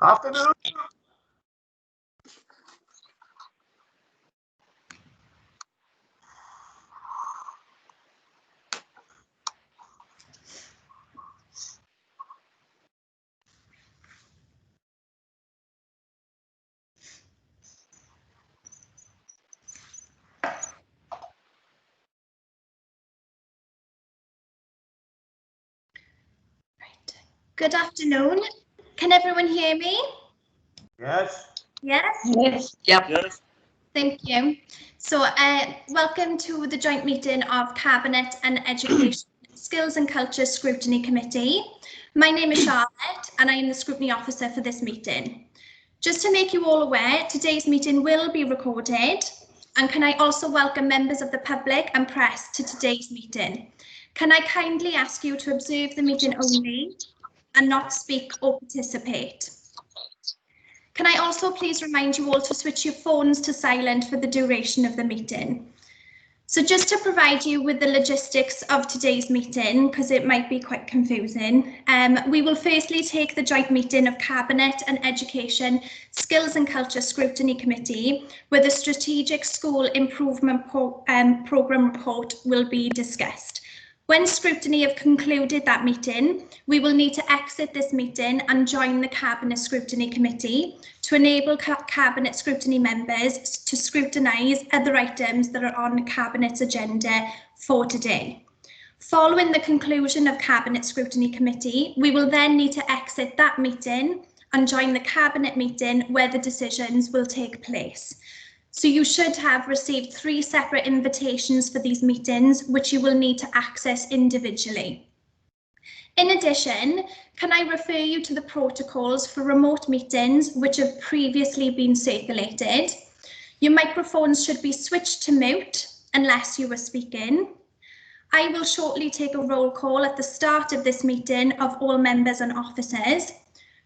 Afternoon. Good afternoon. Can everyone hear me? Yes. Yes? Yes. Yep. Yes. Thank you. So welcome to the joint meeting of Cabinet and Education Skills and Culture Scrutiny Committee. My name is Charlotte and I am the Scrutiny Officer for this meeting. Just to make you all aware, today's meeting will be recorded, and can I also welcome members of the public and press to today's meeting. Can I kindly ask you to observe the meeting only and not speak or participate? Can I also please remind you all to switch your phones to silent for the duration of the meeting? So just to provide you with the logistics of today's meeting, because it might be quite confusing, we will firstly take the joint meeting of Cabinet and Education Skills and Culture Scrutiny Committee, where the Strategic School Improvement Programme report will be discussed. When Scrutiny have concluded that meeting, we will need to exit this meeting and join the Cabinet Scrutiny Committee to enable Cabinet Scrutiny members to scrutinise other items that are on Cabinet's agenda for today. Following the conclusion of Cabinet Scrutiny Committee, we will then need to exit that meeting and join the Cabinet meeting where the decisions will take place. So you should have received 3 separate invitations for these meetings, which you will need to access individually. In addition, can I refer you to the protocols for remote meetings which have previously been circulated? Your microphones should be switched to mute unless you are speaking. I will shortly take a roll call at the start of this meeting of all members and officers.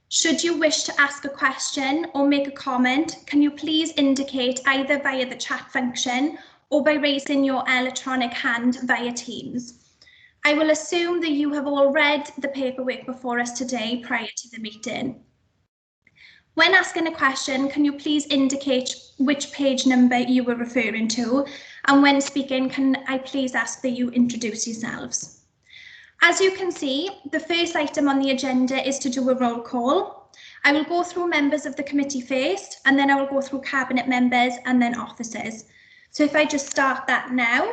Should you wish to ask a question or make a comment, can you please indicate either via the chat function or by raising your electronic hand via Teams. I will assume that you have all read the paperwork before us today prior to the meeting. When asking a question, can you please indicate which page number you were referring to? And when speaking, can I please ask that you introduce yourselves? As you can see, the first item on the agenda is to do a roll call. I will go through members of the committee first, and then I will go through Cabinet members and then officers. So if I just start that now.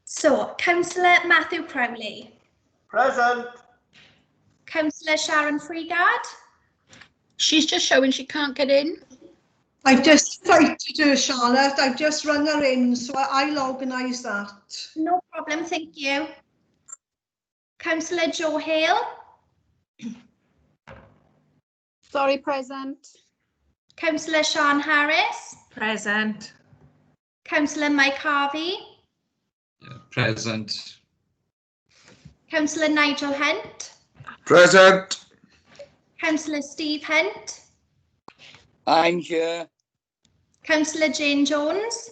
So, Councillor Matthew Crowley. Present. Councillor Sharon Freegard. She's just showing she can't get in. I've just invited her, Charlotte. I've just rung her in, so I'll organise that. No problem, thank you. Councillor Joe Hale. Sorry, present. Councillor Sean Harris. Present. Councillor Mike Harvey. Present. Councillor Nigel Hunt. Present. Councillor Steve Hunt. I'm here. Councillor Jane Jones.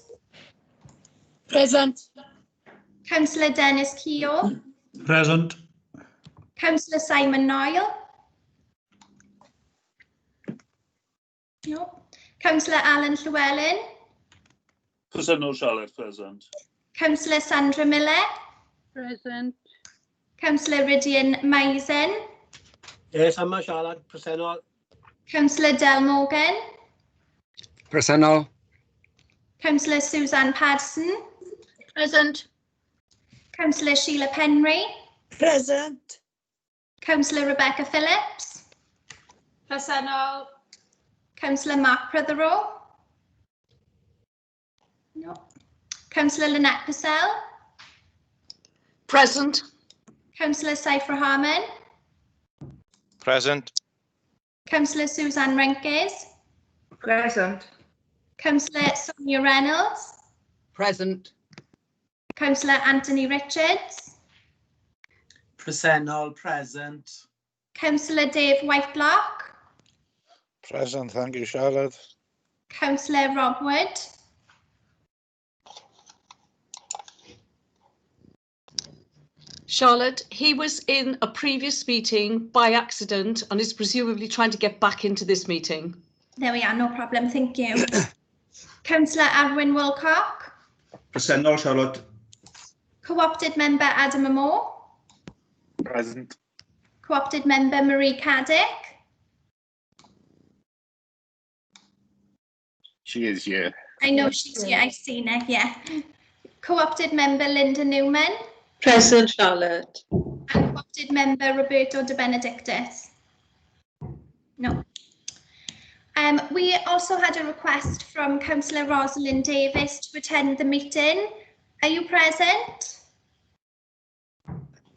Present. Councillor Dennis Keogh. Present. Councillor Simon Niall. No. Councillor Alan Llewellyn. Present, no Charlotte, present. Councillor Sandra Miller. Present. Councillor Rydian Maisen. Yes, I'm Charlotte, present all. Councillor Del Morgan. Present all. Councillor Suzanne Paddison. Present. Councillor Sheila Penry. Present. Councillor Rebecca Phillips. Present all. Councillor Mark Prothero. No. Councillor Lynette Purcell. Present. Councillor Saifra Harman. Present. Councillor Suzanne Renkes. Present. Councillor Sonia Reynolds. Present. Councillor Anthony Richards. Present all, present. Councillor Dave Whitelock. Present, thank you, Charlotte. Councillor Rob Wood. Charlotte, he was in a previous meeting by accident and is presumably trying to get back into this meeting. There we are, no problem, thank you. Councillor Arwyn Wilcock. Presennol, Charlotte. Co-opted member Adam Moore. Present. Co-opted member Marie Caddick. She is here. I know she's here, I've seen her, yeah. Co-opted member Linda Newman. Present, Charlotte. And co-opted member Roberto De Benedictis. No. We also had a request from Councillor Rosalind Davis to attend the meeting. Are you present?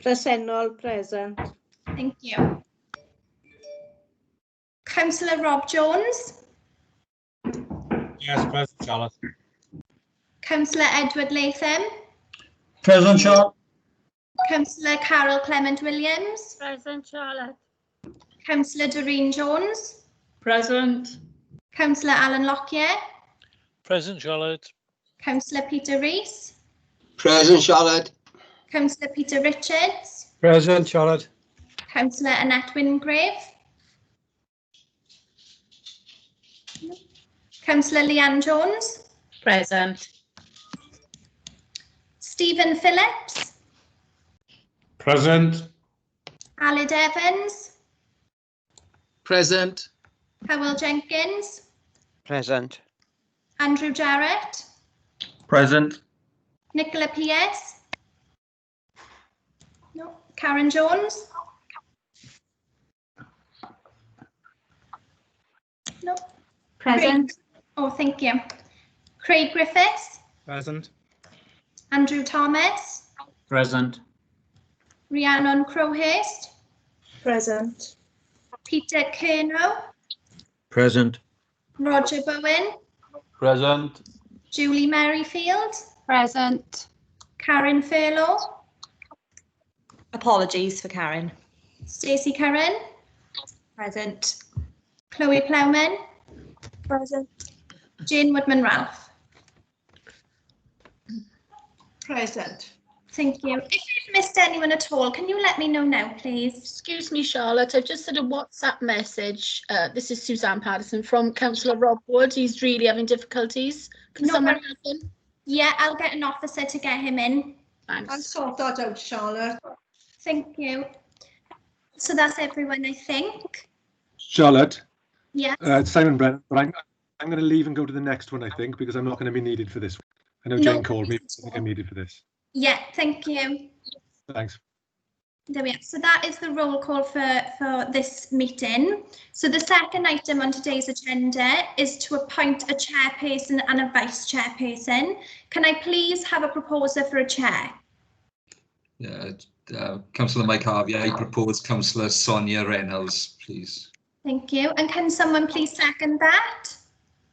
Presennol, present. Thank you. Councillor Rob Jones. Yes, present, Charlotte. Councillor Edward Latham. Present, Charlotte. Councillor Carol Clement Williams. Present, Charlotte. Councillor Doreen Jones. Present. Councillor Alan Lockyer. Present, Charlotte. Councillor Peter Rees. Present, Charlotte. Councillor Peter Richards. Present, Charlotte. Councillor Annette Wingrave. Councillor Leanne Jones. Present. Stephen Phillips. Present. Aled Evans. Present. Howell Jenkins. Present. Andrew Jarrett. Present. Nicola P.S. No. Karen Jones. No. Present. Oh, thank you. Craig Griffiths. Present. Andrew Thomas. Present. Rhiannon Crowhurst. Present. Peter Kernow. Present. Roger Bowen. Present. Julie Merrifield. Present. Karen Furlow. Apologies for Karen. Stacey Curran. Present. Chloe Plowman. Present. Jane Woodman-Ralph. Present. Thank you. If you've missed anyone at all, can you let me know now, please? Excuse me, Charlotte. I've just had a WhatsApp message. This is Suzanne Patterson from Councillor Rob Wood. He's really having difficulties. Can No someone problem. help him? Yeah, I'll get an officer to get him in. I'll Thanks. sort that out, Charlotte. Thank you. So that's everyone, I think. Charlotte, Yeah. it's Simon Brennan, but I'm going to leave and go to the next one, I think, because I'm not going to be needed for this one. I know No Jane called me, worries but I at think I'm needed for this. Yeah, thank you. Thanks. There we are. So that is the roll call for this meeting. So the second item on today's agenda is to appoint a chairperson and a vice chairperson. Can I please have a proposer for a chair? Yeah, Councillor Mike Harvey, I propose Councillor Sonia Reynolds, please. Thank you. And can someone please second that?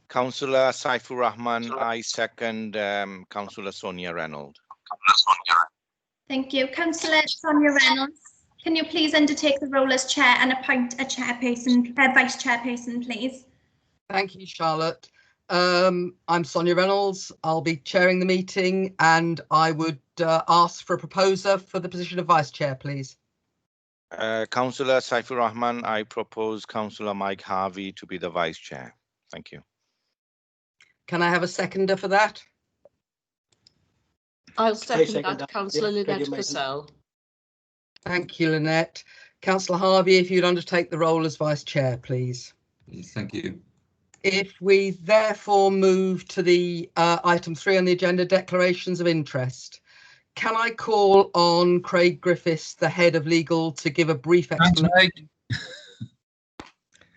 Councillor Saifur Rahman, I second Councillor Sonia Reynolds. Thank you. Councillor Sonia Reynolds, can you please undertake the role as chair and appoint a chairperson, vice chairperson, please? Thank you, Charlotte. I'm Sonia Reynolds. I'll be chairing the meeting and I would ask for a proposer for the position of vice chair, please. Councillor Saifur Rahman, I propose Councillor Mike Harvey to be the vice chair. Thank you. Can I have a seconder for that? I'll second second that, that. Councillor Yeah, Lynette Katie Mason. Purcell. Thank you, Lynette. Councillor Harvey, if you'd undertake the role as vice chair, please. Thank you. If we therefore move to the item 3 on the agenda, declarations of interest, can I call on Craig Griffiths, the head of legal, to give a brief explanation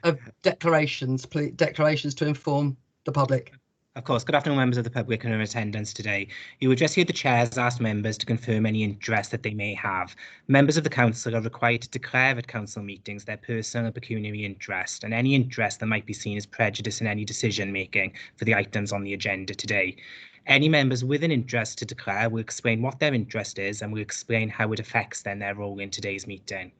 of declarations, please, declarations to inform the public? Of course, good afternoon, members of the public and in attendance today. You will just hear the chairs ask members to confirm any interest that they may have. Members of the council are required to declare at council meetings their personal and pecuniary interest and any interest that might be seen as prejudice in any decision making for the items on the agenda today. Any members with an interest to declare will explain what their interest is and will explain how it affects then their role in today's meeting.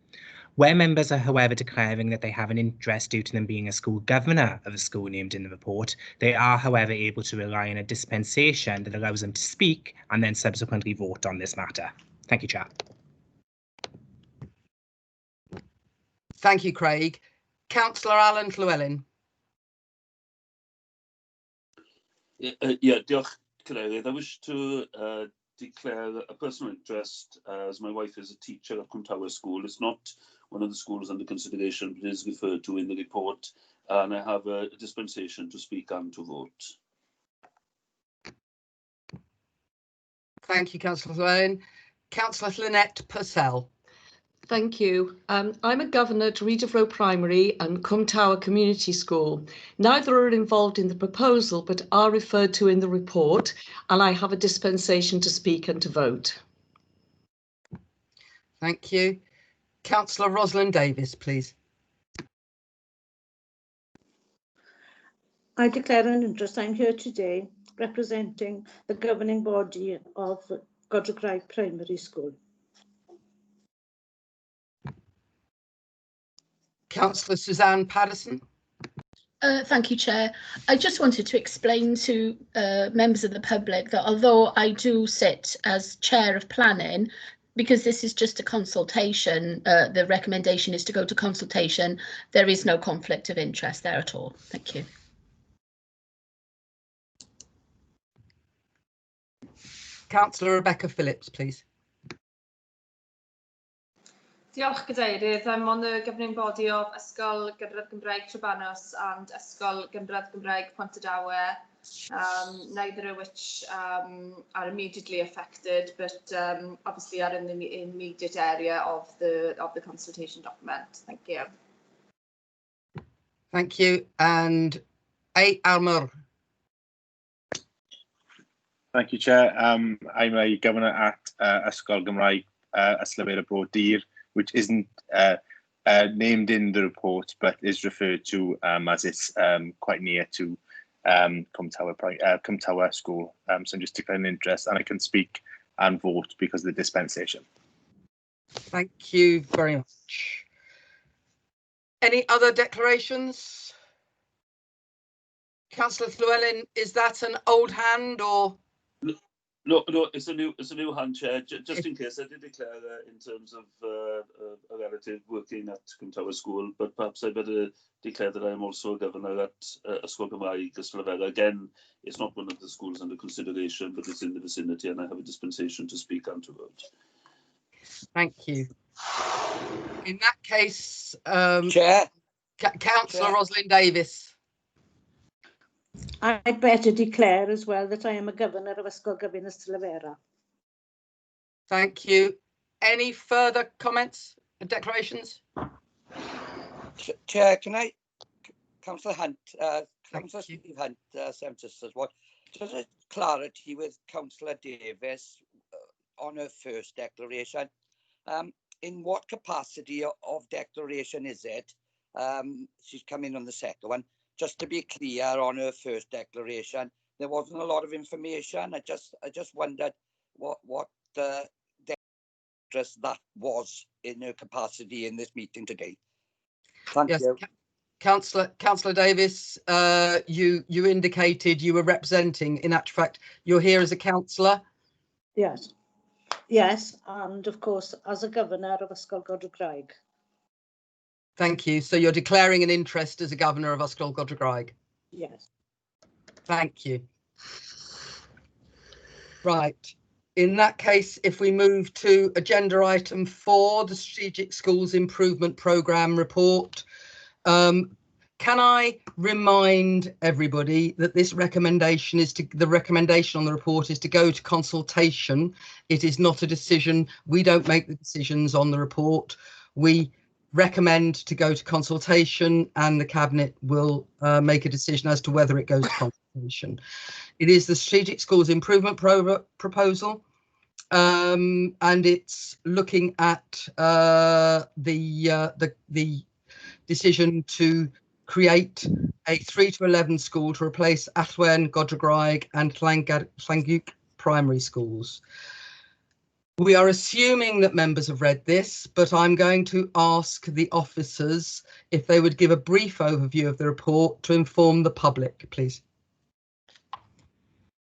Where members are, however, declaring that they have an interest due to them being a school governor of a school named in the report, they are, however, able to rely on a dispensation that allows them to speak and then subsequently vote on this matter. Thank you, Chair. Thank you, Craig. Councillor Alan Llewellyn. Yeah, diolch, Cadeirydd. I wish to declare a personal interest as my wife is a teacher at Cwmtawe School. It's not one of the schools under consideration, but it is referred to in the report, and I have a dispensation to speak and to vote. Thank you, Councillor Llewellyn. Councillor Lynette Purcell. Thank you. I'm a governor at Reader Row Primary and Cwmtawe Community School. Neither are involved in the proposal, but are referred to in the report, and I have a dispensation to speak and to vote. Thank you. Councillor Rosalind Davis, please. I declare an interest. I'm here today representing the governing body of Godre'rgraig Primary School. Councillor Suzanne Paddison. Thank you, Chair. I just wanted to explain to members of the public that although I do sit as Chair of Planning, because this is just a consultation, the recommendation is to go to consultation. There is no conflict of interest there at all. Thank you. Councillor Rebecca Phillips, please. Diolch, Cadeirydd. I'm on the governing body of Ysgol Godre'rgraig Trebanos and Ysgol Godre'rgraig Pontardawe, neither of which are immediately affected, but obviously are in the immediate area of the consultation document. Thank you. Thank you. And A. Almur. Thank you, Chair. I'm a governor at Ysgol Gymraeg Yslefera Brodyr, which isn't named in the report, but is referred to as it's quite near to Cwmtawe School. So I'm just declaring interest, and I can speak and vote because of the dispensation. Thank you very much. Any other declarations? Councillor Llewellyn, is that an old hand or? No, it's a new hand, Chair. Just in case I did declare in terms of a relative working at Cwmtawe School, but perhaps I better declare that I am also a governor at Ysgol Gymraeg Yslefera. Again, it's not one of the schools under consideration, but it's in the vicinity, and I have a dispensation to speak and to vote. Thank you. In that case, Chair. Councillor Rosalind Davis. I'd better declare as well that I am a governor of Ysgol Gyfun Yslefera. Thank you. Any further comments and declarations? Chair, can I, Councillor Hunt, Councillor Steve Hunt, Seven Sisters, just a clarity with Councillor Davis on her first declaration. In what capacity of declaration is it? She's come in on the second one. Just to be clear on her first declaration, there wasn't a lot of information. I just wondered what interest that was in her capacity in this meeting today. Thank you. Councillor Davis, you indicated you were representing. In actual fact, you're here as a councillor. Yes. Yes, and of course as a governor of Ysgol Godre'rgraig. Thank you. So you're declaring an interest as a governor of Ysgol Godre'rgraig? Yes. Thank you. Right. In that case, if we move to agenda item 4, the Strategic Schools Improvement Programme report. Can I remind everybody that this recommendation is the recommendation on the report is to go to consultation. It is not a decision. We don't make the decisions on the report. We recommend to go to consultation, and the Cabinet will make a decision as to whether it goes to consultation. It is the Strategic Schools Improvement Proposal, and it's looking at the decision to create a 3 to 11 school to replace Alltwen, Godre'rgraig and Llangiwg primary schools. We are assuming that members have read this, but I'm going to ask the officers if they would give a brief overview of the report to inform the public, please.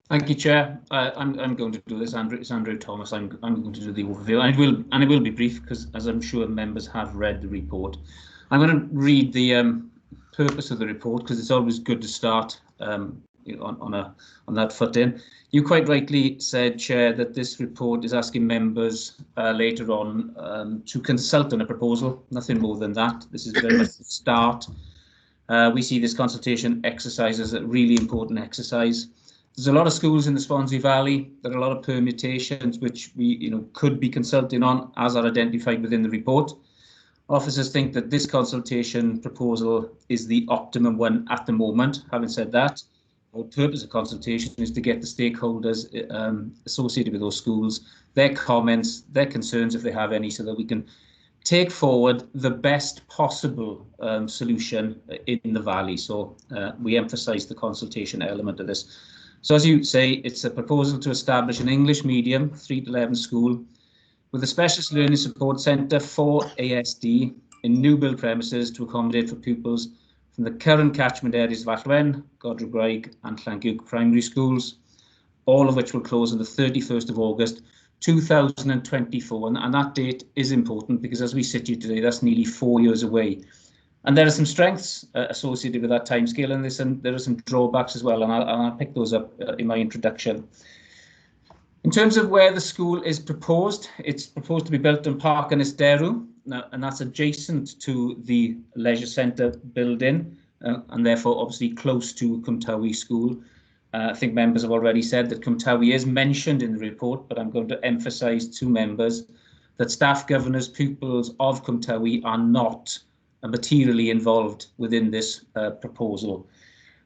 Thank you, Chair. I'm going to do this. It's Andrew Thomas. I'm going to do the overview, and it will be brief because, as I'm sure members have read the report. I'm going to read the purpose of the report because it's always good to start on that footing. You quite rightly said, Chair, that this report is asking members later on to consult on a proposal, nothing more than that. This is very much the start. We see this consultation exercise as a really important exercise. There's a lot of schools in the Swansea Valley. There are a lot of permutations which we could be consulting on, as are identified within the report. Officers think that this consultation proposal is the optimum one at the moment. Having said that, the purpose of consultation is to get the stakeholders associated with those schools, their comments, their concerns if they have any, so that we can take forward the best possible solution in the valley. So we emphasise the consultation element of this. So as you say, it's a proposal to establish an English medium 3 to 11 school with a specialist learning support centre for ASD in new build premises to accommodate for pupils from the current catchment areas of Alltwen, Godre'rgraig and Llangiwg primary schools, all of which will close on the 31st of August 2024. And that date is important because as we sit here today, that's nearly 4 years away. And there are some strengths associated with that timescale, and there are some drawbacks as well, and I'll pick those up in my introduction. In terms of where the school is proposed, it's proposed to be built in Park and Ysderu, and that's adjacent to the leisure centre building, and therefore obviously close to Cwmtawi School. I think members have already said that Cwmtawi is mentioned in the report, but I'm going to emphasise to members that staff, governors, pupils of Cwmtawi are not materially involved within this proposal.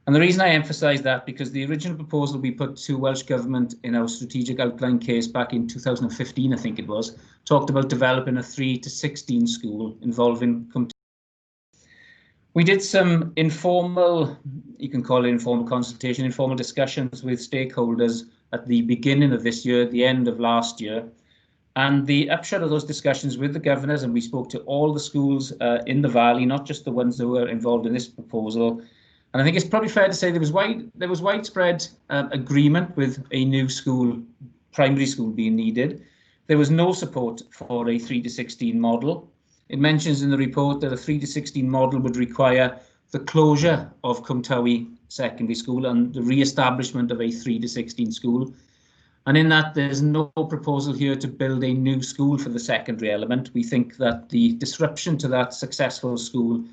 And the reason I emphasise that, because the original proposal we put to Welsh Government in our strategic outline case back in 2015, I think it was, talked about developing a 3 to 16 school involving Cwmtawi. We did some informal, you can call it informal consultation, informal discussions with stakeholders at the beginning of this year, at the end of last year. And the upshot of those discussions with the governors, and we spoke to all the schools in the valley, not just the ones that were involved in this proposal. And I think it's probably fair to say there was widespread agreement with a new school, primary school being needed. There was no support for a 3 to 16 model. It mentions in the report that a 3 to 16 model would require the closure of Cwmtawi Secondary School and the re-establishment of a 3 to 16 school. And in that, there's no proposal here to build a new school for the secondary element. We think that the disruption to that successful school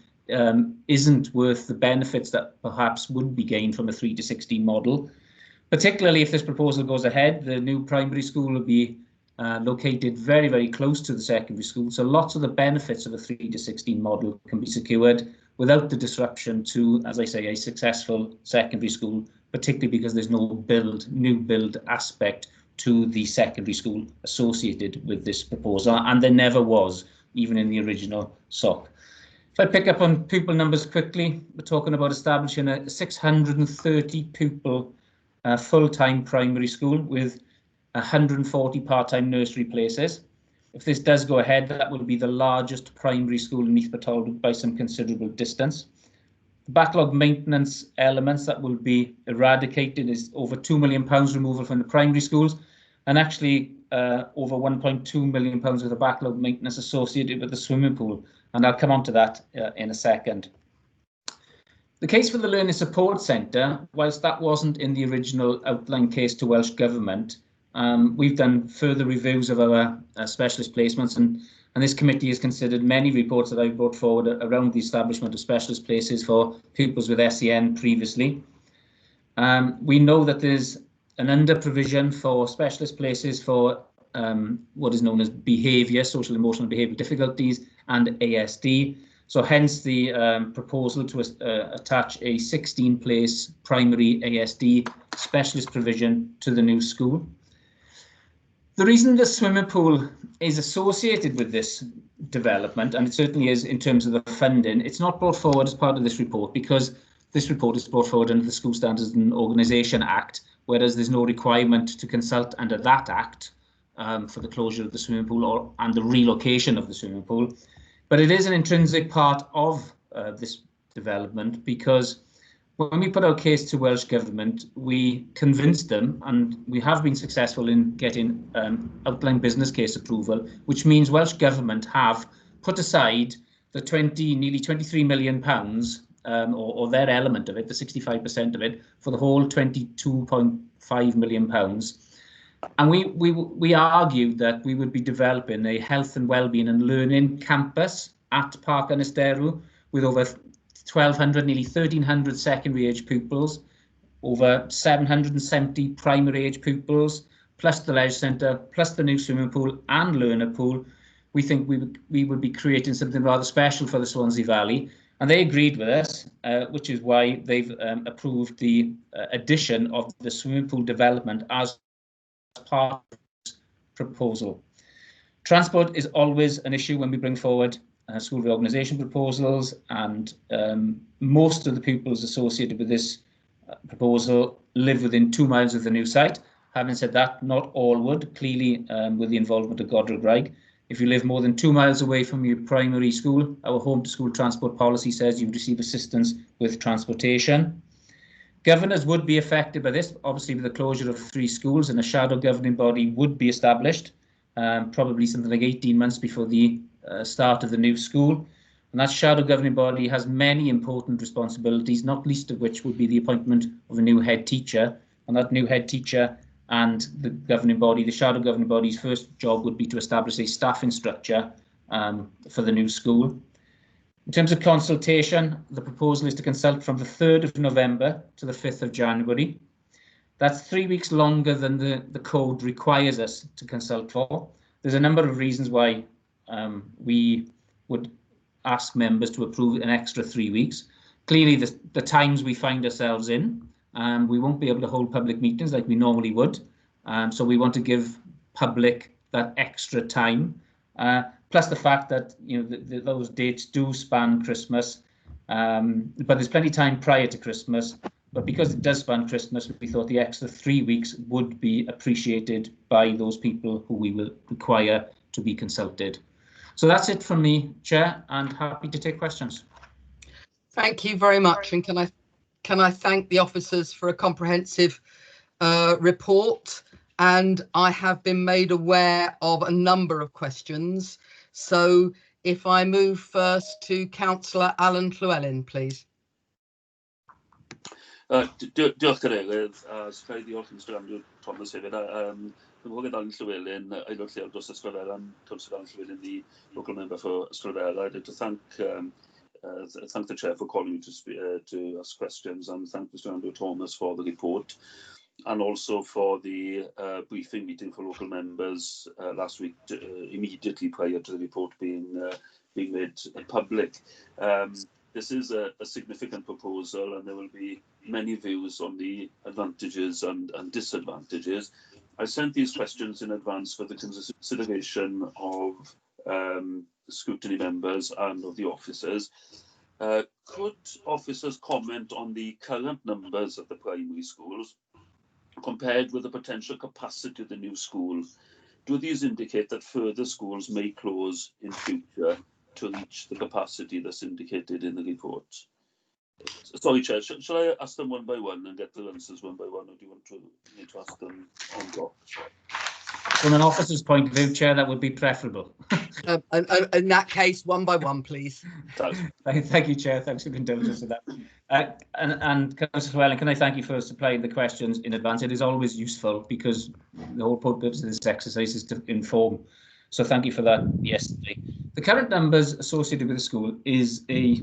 isn't worth the benefits that perhaps would be gained from a 3 to 16 model. Particularly if this proposal goes ahead, the new primary school will be located very, very close to the secondary school. So lots of the benefits of a 3 to 16 model can be secured without the disruption to, as I say, a successful secondary school, particularly because there's no new build aspect to the secondary school associated with this proposal, and there never was, even in the original SOC. If I pick up on pupil numbers quickly, we're talking about establishing a 630 pupil full-time primary school with 140 part-time nursery places. If this does go ahead, that will be the largest primary school in Neath Talbot by some considerable distance. The backlog maintenance elements that will be eradicated is over £2 million removal from the primary schools, and actually over £1.2 million of the backlog maintenance associated with the swimming pool. And I'll come on to that in a second. The case for the Learning Support Centre, whilst that wasn't in the original outline case to Welsh Government, we've done further reviews of our specialist placements, and this committee has considered many reports that I've brought forward around the establishment of specialist places for pupils with SEN previously. We know that there's an under-provision for specialist places for what is known as behaviour, social emotional behavioural difficulties, and ASD. So hence the proposal to attach a 16-place primary ASD specialist provision to the new school. The reason the swimming pool is associated with this development, and it certainly is in terms of the funding, it's not brought forward as part of this report because this report is brought forward under the School Standards and Organisation Act, whereas there's no requirement to consult under that Act for the closure of the swimming pool and the relocation of the swimming pool. But it is an intrinsic part of this development because when we put our case to Welsh Government, we convinced them, and we have been successful in getting outline business case approval, which means Welsh Government have put aside nearly 23 million pounds, or their element of it, the 65% of it, for the whole 22.5 million pounds. And we argued that we would be developing a health and wellbeing and learning campus at Parc Ynysteru with over 1,200, nearly 1,300 secondary age pupils, over 770 primary age pupils, plus the leisure centre, plus the new swimming pool and learner pool. We think we would be creating something rather special for the Swansea Valley. And they agreed with us, which is why they've approved the addition of the swimming pool development as part of this proposal. Transport is always an issue when we bring forward school reorganisation proposals, and most of the pupils associated with this proposal live within 2 miles of the new site. Having said that, not all would, clearly with the involvement of Godre'rgraig. If you live more than 2 miles away from your primary school, our home to school transport policy says you receive assistance with transportation. Governors would be affected by this, obviously with the closure of 3 schools, and a shadow governing body would be established, probably something like 18 months before the start of the new school. And that shadow governing body has many important responsibilities, not least of which would be the appointment of a new head teacher. And that new head teacher and the governing body, the shadow governing body's first job would be to establish a staffing structure for the new school. In terms of consultation, the proposal is to consult from the 3rd of November to the 5th of January. That's 3 weeks longer than the code requires us to consult for. There's a number of reasons why we would ask members to approve an extra 3 weeks. Clearly, the times we find ourselves in, we won't be able to hold public meetings like we normally would. So we want to give public that extra time. Plus the fact that those dates do span Christmas, but there's plenty of time prior to Christmas. But because it does span Christmas, we thought the extra 3 weeks would be appreciated by those people who we will require to be consulted. So that's it from me, Chair, and happy to take questions. Thank you very much, and can I thank the officers for a comprehensive report. And I have been made aware of a number of questions. So if I move first to Councillor Alan Llewellyn, please. Diolch Cadeirydd, sgai diolch Mr Andrew Thomas hefyd. Cynghorydd Alan Llewellyn, aelod lleol dros Ysgol Eran, Councillor Alan Llewellyn, the local member for Ysgol Eran. I'd like to thank the Chair for calling me to ask questions, and thank Mr Andrew Thomas for the report, and also for the briefing meeting for local members last week, immediately prior to the report being made public. This is a significant proposal, and there will be many views on the advantages and disadvantages. I sent these questions in advance for the consideration of scrutiny members and of the officers. Could officers comment on the current numbers of the primary schools compared with the potential capacity of the new school? Do these indicate that further schools may close in future to reach the capacity that's indicated in the report? Sorry, Chair, shall I ask them one by one and get the answers one by one, or do you want me to ask them en bloc? From an officer's point of view, Chair, that would be preferable. In that case, one by one, please. Thank you, Chair. Thanks for your indulgence with that. And Councillor Llewellyn, can I thank you for supplying the questions in advance? It is always useful because the whole purpose of this exercise is to inform. So thank you for that yesterday. The current numbers associated with the school is a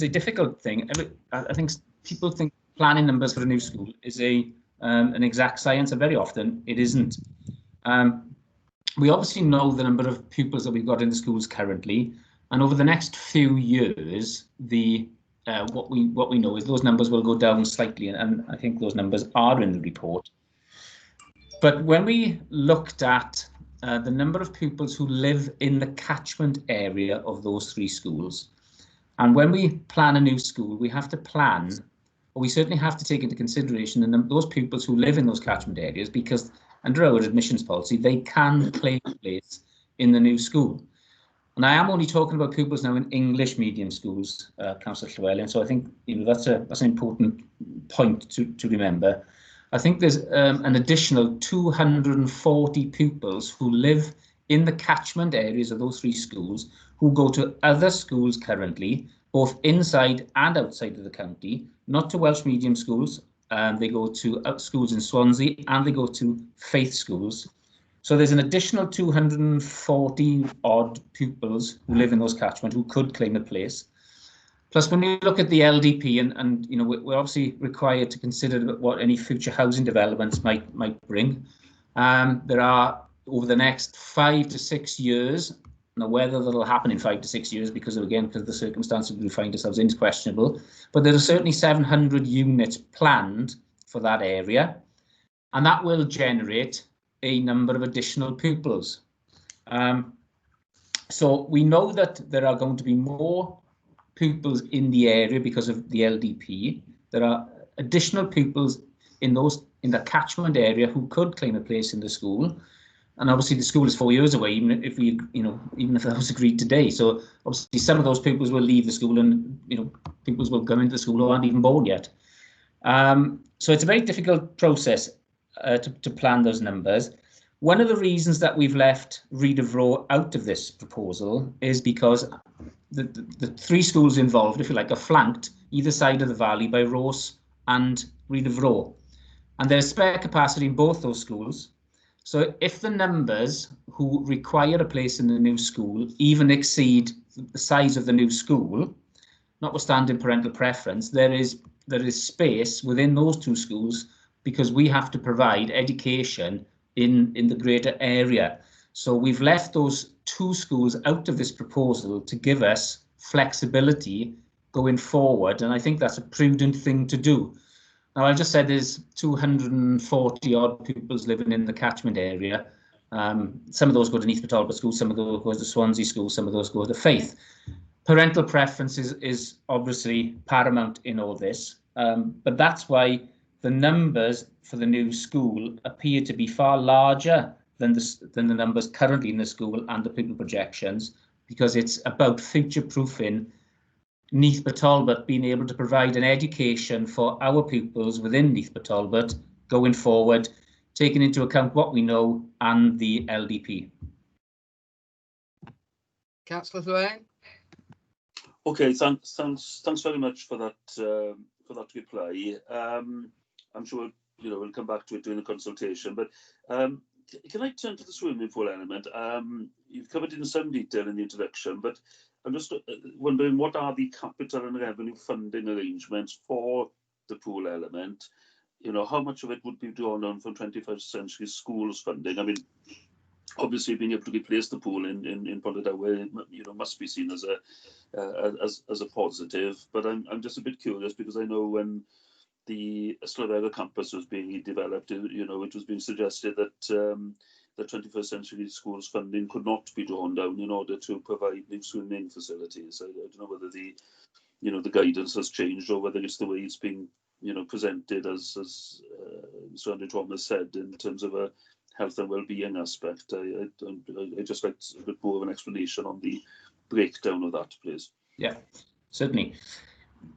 difficult thing. I think people think planning numbers for a new school is an exact science, and very often it isn't. We obviously know the number of pupils that we've got in the schools currently, and over the next few years, what we know is those numbers will go down slightly, and I think those numbers are in the report. But when we looked at the number of pupils who live in the catchment area of those 3 schools, and when we plan a new school, we have to plan, or we certainly have to take into consideration those pupils who live in those catchment areas, because under our admissions policy, they can claim a place in the new school. And I am only talking about pupils now in English medium schools, Councillor Llewellyn. So I think that's an important point to remember. I think there's an additional 240 pupils who live in the catchment areas of those 3 schools who go to other schools currently, both inside and outside of the county, not to Welsh medium schools. They go to schools in Swansea and they go to faith schools. So there's an additional 240 odd pupils who live in those catchment who could claim a place. Plus, when you look at the LDP, and you know, we're obviously required to consider what any future housing developments might bring. There are, over the next 5 to 6 years, now whether that'll happen in 5 to 6 years, because of the circumstances we find ourselves in is questionable, but there are certainly 700 units planned for that area, and that will generate a number of additional pupils. So we know that there are going to be more pupils in the area because of the LDP. There are additional pupils in the catchment area who could claim a place in the school, and obviously the school is 4 years away, even if that was agreed today. So obviously some of those pupils will leave the school, and pupils will come into the school who aren't even born yet. So it's a very difficult process to plan those numbers. One of the reasons that we've left Rhyd of Roe out of this proposal is because the 3 schools involved, if you like, are flanked either side of the valley by Rose and Rhyd of Roe, and there's spare capacity in both those schools. So if the numbers who require a place in the new school even exceed the size of the new school, notwithstanding parental preference, there is space within those 2 schools, because we have to provide education in the greater area. So we've left those 2 schools out of this proposal to give us flexibility going forward, and I think that's a prudent thing to do. Now, I just said there's 240 odd pupils living in the catchment area. Some of those go to Neath Talbot School, some of those go to Swansea School, some of those go to Faith. Parental preference is obviously paramount in all this, but that's why the numbers for the new school appear to be far larger than the numbers currently in the school and the pupil projections, because it's about future-proofing Neath Talbot being able to provide an education for our pupils within Neath Talbot going forward, taking into account what we know and the LDP. Councillor Llewellyn. Okay, thanks very much for that reply. I'm sure we'll come back to it during the consultation, but can I turn to the swimming pool element? You've covered it in some detail in the introduction, but I'm just wondering, what are the capital and revenue funding arrangements for the pool element? How much of it would be drawn on from 21st century schools funding? I mean, obviously being able to replace the pool in Pontardawe, must be seen as a positive. But I'm just a bit curious, because I know when the Llangiwg campus was being developed, it was being suggested that the 21st century schools funding could not be drawn down in order to provide new swimming facilities. I don't know whether the guidance has changed, or whether it's the way it's being presented, as Mr. Andrew Thomas said, in terms of a health and well-being aspect. I just like a bit more of an explanation on the breakdown of that, please. Yeah, certainly.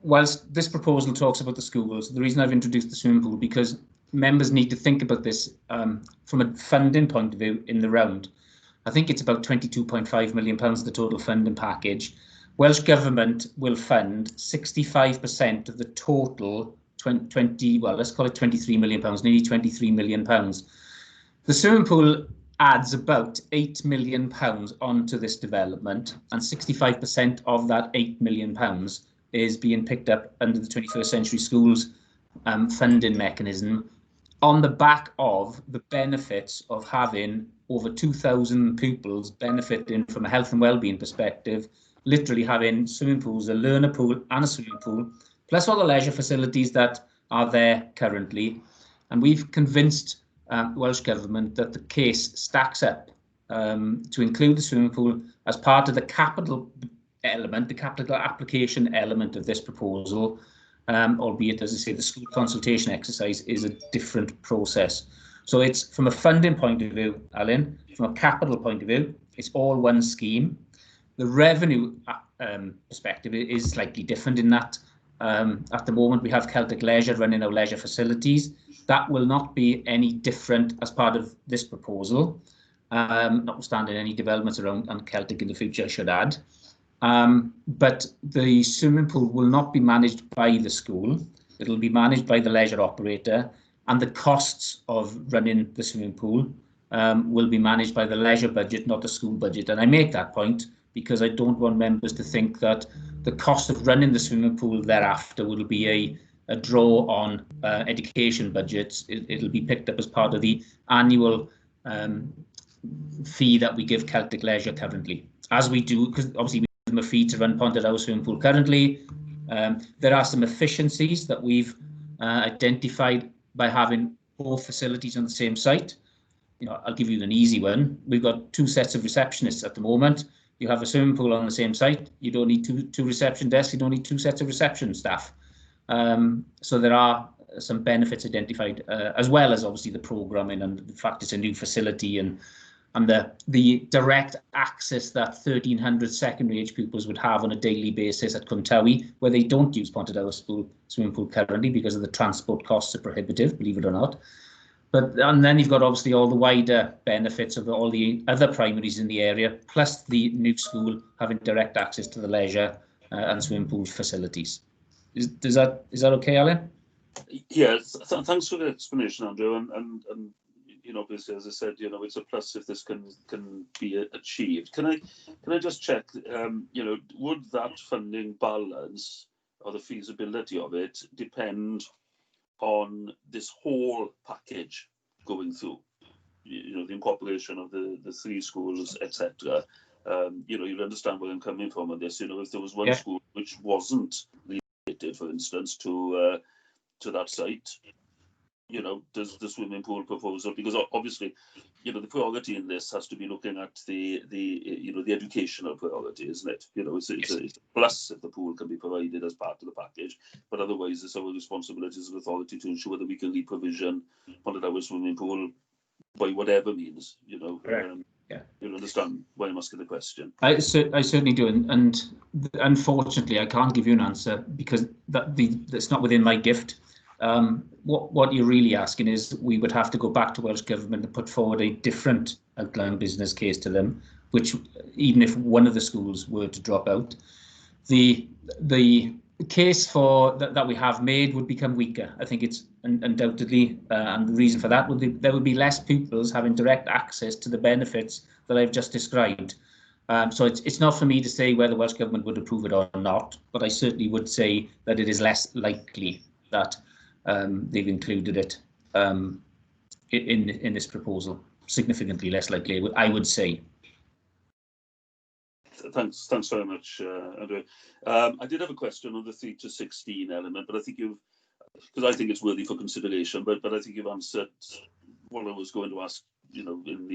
Whilst this proposal talks about the schools, the reason I've introduced the swimming pool, because members need to think about this from a funding point of view in the round. I think it's about £22.5 million, the total funding package. Welsh Government will fund 65% of the total 23 million pounds, nearly £23 million. The swimming pool adds about £8 million onto this development, and 65% of that £8 million is being picked up under the 21st century schools funding mechanism, on the back of the benefits of having over 2,000 pupils benefiting from a health and well-being perspective, literally having swimming pools, a learner pool and a swimming pool, plus all the leisure facilities that are there currently. And we've convinced Welsh Government that the case stacks up to include the swimming pool as part of the capital element, the capital application element of this proposal, albeit, as I say, the school consultation exercise is a different process. So it's, from a funding point of view, Alan, from a capital point of view, it's all one scheme. The revenue perspective is slightly different in that at the moment we have Celtic Leisure running our leisure facilities. That will not be any different as part of this proposal. notwithstanding any developments around on Celtic in the future, I should add. But the swimming pool will not be managed by the school. It'll be managed by the leisure operator, and the costs of running the swimming pool will be managed by the leisure budget, not the school budget. And I make that point because I don't want members to think that the cost of running the swimming pool thereafter will be a draw on education budgets. It'll be picked up as part of the annual fee that we give Celtic Leisure currently, as we do, because obviously we give them a fee to run Pontardawe swimming pool currently. There are some efficiencies that we've identified by having both facilities on the same site. You know, I'll give you an easy one. We've got 2 sets of receptionists at the moment. You have a swimming pool on the same site. You don't need two reception desks. You don't need 2 sets of reception staff. So there are some benefits identified, as well as obviously the programming and the fact it's a new facility and the direct access that 1,300 secondary age pupils would have on a daily basis at Cwmtawi, where they don't use Pontardawe swimming pool currently because of the transport costs are prohibitive, believe it or not. And then you've got obviously all the wider benefits of all the other primaries in the area, plus the new school having direct access to the leisure and swimming pool facilities. Is that okay, Alan? Yes, thanks for the explanation, Andrew. And you know, obviously, as I said, you know, it's a plus if this can be achieved. Can I just check? You know, would that funding balance or the feasibility of it depend on this whole package going through? You know, the incorporation of the 3 schools, etc. You know, you'll understand where I'm coming from on this. You know, if there was one school which wasn't related, for instance, to that site, you know, does the swimming pool proposal, because obviously, you know, the priority in this has to be looking at the you know, the educational priority, isn't it? You know, it's a plus if the pool can be provided as part of the package, but otherwise it's our responsibility as an authority to ensure that we can re-provision Pontardawe swimming pool by whatever means, you know. Yeah. You'll understand why I'm asking the question. I certainly do, and unfortunately I can't give you an answer because that's not within my gift. What you're really asking is we would have to go back to Welsh Government and put forward a different outline business case to them, which even if one of the schools were to drop out, the case for that we have made would become weaker. I think it's undoubtedly, and the reason for that would be there would be less pupils having direct access to the benefits that I've just described. So it's not for me to say whether Welsh Government would approve it or not, but I certainly would say that it is less likely that they've included it in this proposal. Significantly less likely, I would say. Thanks very much, Andrew. I did have a question on the 3 to 16 element, but I think you've, because I think it's worthy for consideration, but I think you've answered what I was going to ask, you know, in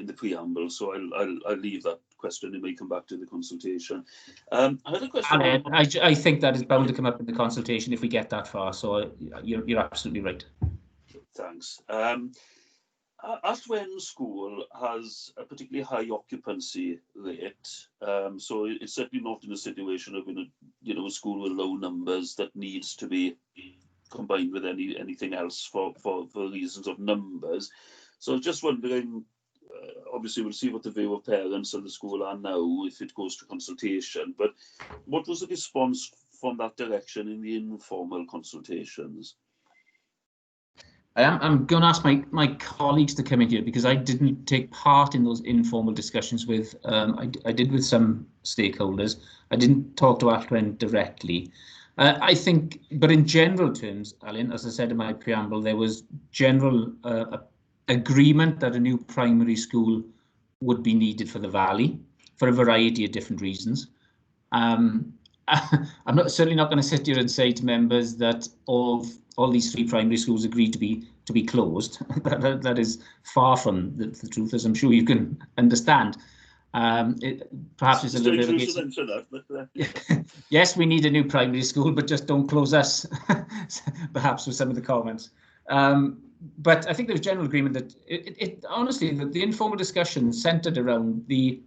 the preamble. So I'll leave that question. It may come back to the consultation. I had a question. I think that is bound to come up in the consultation if we get that far. So you're absolutely right. Thanks. Alltwen school has a particularly high occupancy rate, so it's certainly not in a situation of a school with low numbers that needs to be combined with anything else for reasons of numbers. So just wondering, obviously we'll see what the view of parents and the school are now if it goes to consultation, but what was the response from that direction in the informal consultations? I'm going to ask my colleagues to come in here because I didn't take part in those informal discussions with, I did with some stakeholders. I didn't talk to Alltwen directly. I think, but in general terms, Alan, as I said in my preamble, there was general agreement that a new primary school would be needed for the Valley for a variety of different reasons. I'm certainly not going to sit here and say to members that all these 3 primary schools agreed to be closed. that is far from the truth, as I'm sure you can understand. Perhaps it's a little bit of a yes, we need a new primary school, but just don't close us. Perhaps with some of the comments. But I think there was general agreement that honestly, the informal discussion centred around the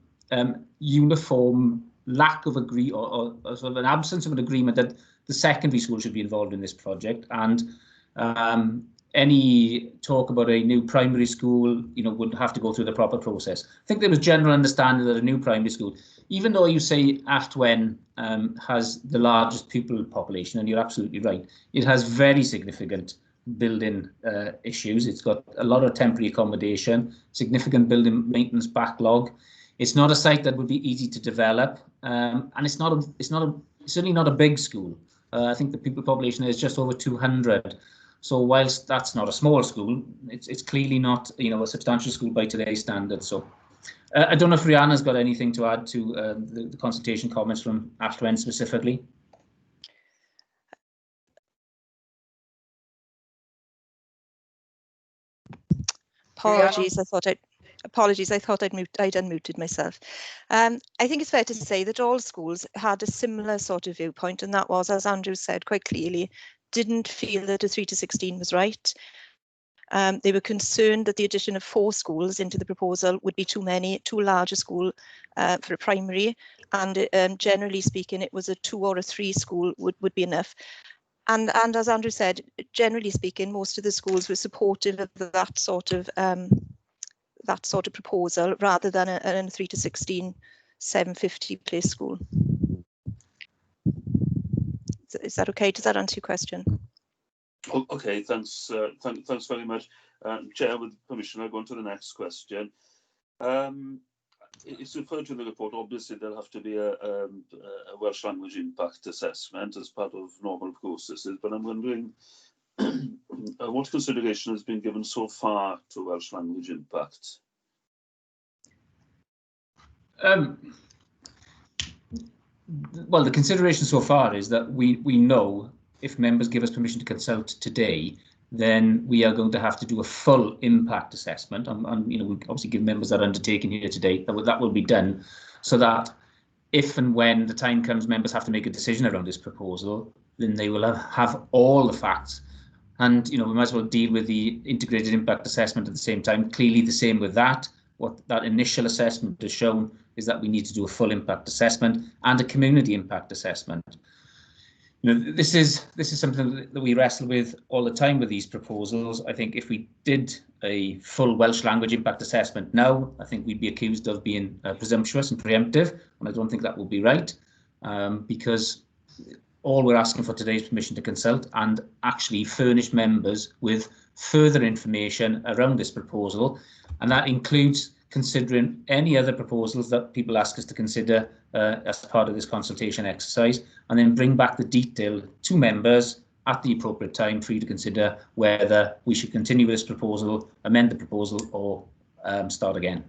uniform lack of or sort of an absence of an agreement that the secondary school should be involved in this project, and any talk about a new primary school, would have to go through the proper process. I think there was general understanding that a new primary school, even though you say Alltwen has the largest pupil population, and you're absolutely right, it has very significant building issues. It's got a lot of temporary accommodation, significant building maintenance backlog. It's not a site that would be easy to develop, and it's certainly not a big school. I think the pupil population is just over 200. So whilst that's not a small school, it's clearly not a substantial school by today's standards. So I don't know if Rihanna's got anything to add to the consultation comments from Alltwen specifically. Apologies, I thought I'd unmuted myself. I think it's fair to say that all schools had a similar sort of viewpoint, and that was, as Andrew said quite clearly, didn't feel that a 3 to 16 was right. They were concerned that the addition of 4 schools into the proposal would be too many, too large a school for a primary, and generally speaking, it was a 2 or a 3 school would be enough. And as Andrew said, generally speaking, most of the schools were supportive of that sort of proposal rather than a 3 to 16, 750 place school. Is that okay? Does that answer your question? Okay, thanks. Thanks very much, Chair. With permission, I'll go on to the next question. It's referred to in the report. Obviously, there'll have to be a Welsh language impact assessment as part of normal processes. But I'm wondering what consideration has been given so far to Welsh language impact? Well, the consideration so far is that we know if members give us permission to consult today, then we are going to have to do a full impact assessment. And we obviously give members that undertaking here today, that will be done, so that if and when the time comes, members have to make a decision around this proposal, then they will have all the facts. And we might as well deal with the integrated impact assessment at the same time. Clearly the same with that. What that initial assessment has shown is that we need to do a full impact assessment and a community impact assessment. This is something that we wrestle with all the time with these proposals. I think if we did a full Welsh language impact assessment now, I think we'd be accused of being presumptuous and preemptive, and I don't think that would be right, because all we're asking for today is permission to consult and actually furnish members with further information around this proposal, and that includes considering any other proposals that people ask us to consider as part of this consultation exercise, and then bring back the detail to members at the appropriate time for you to consider whether we should continue with this proposal, amend the proposal, or start again.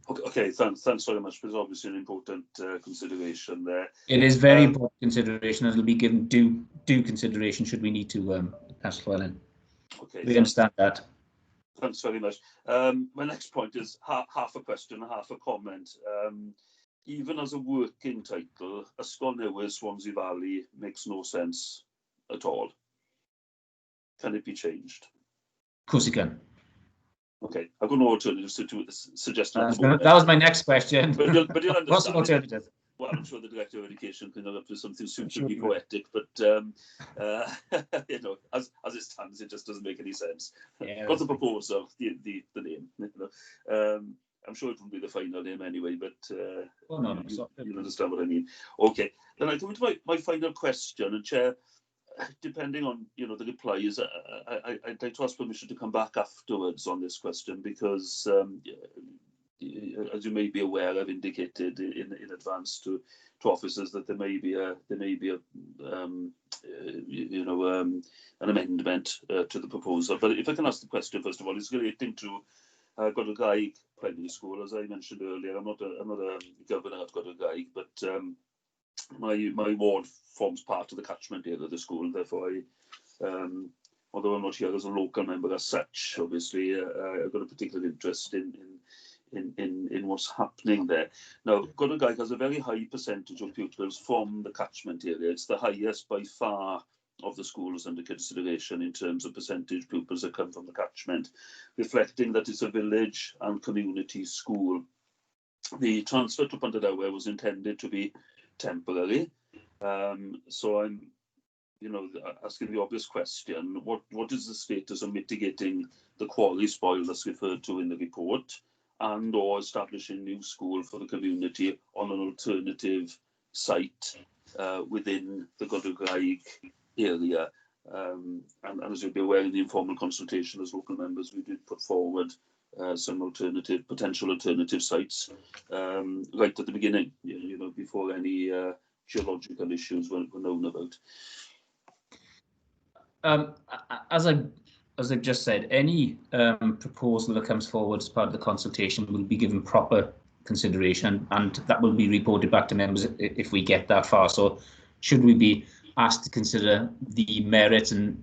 Okay, thanks very much. There's obviously an important consideration there. It is very important consideration, and it'll be given due consideration should we need to pass Llewellyn. Okay, we understand that. Thanks very much. My next point is half a question and half a comment. Even as a working title, Ysgol Newydd Swansea Valley makes no sense at all. Can it be changed? Of course it can. Okay, I've got no alternatives to suggest. That was my next question. But you'll understand. What's an alternative? Well, I'm sure the Director of Education can come up with something suitably poetic, but as it stands, it just doesn't make any sense. Yeah. Got the proposal, the name. I'm sure it wouldn't be the final name anyway, but you'll understand what I mean. Okay, then I come into my final question, and Chair, depending on the replies, I'd like to ask permission to come back afterwards on this question, because as you may be aware, I've indicated in advance to officers that there may be an amendment to the proposal. But if I can ask the question first of all, it's relating to Godre'rgraig Primary School. As I mentioned earlier, I'm not a governor at Godre'rgraig, but my ward forms part of the catchment area of the school. Therefore, although I'm not here as a local member as such, obviously I've got a particular interest in what's happening there. Now, Godre'rgraig has a very high percentage of pupils from the catchment area. It's the highest by far of the schools under consideration in terms of percentage pupils that come from the catchment, reflecting that it's a village and community school. The transfer to Pontardawe was intended to be temporary, so I'm you know, asking the obvious question, what is the status of mitigating the quarry spoil that's referred to in the report, and or establishing new school for the community on an alternative site within the Godre'rgraig area. And as you'll be aware, in the informal consultation as local members, we did put forward some potential alternative sites right at the beginning, you know, before any geological issues were known about. As I've just said, any proposal that comes forward as part of the consultation will be given proper consideration, and that will be reported back to members if we get that far. So, should we be asked to consider the merits and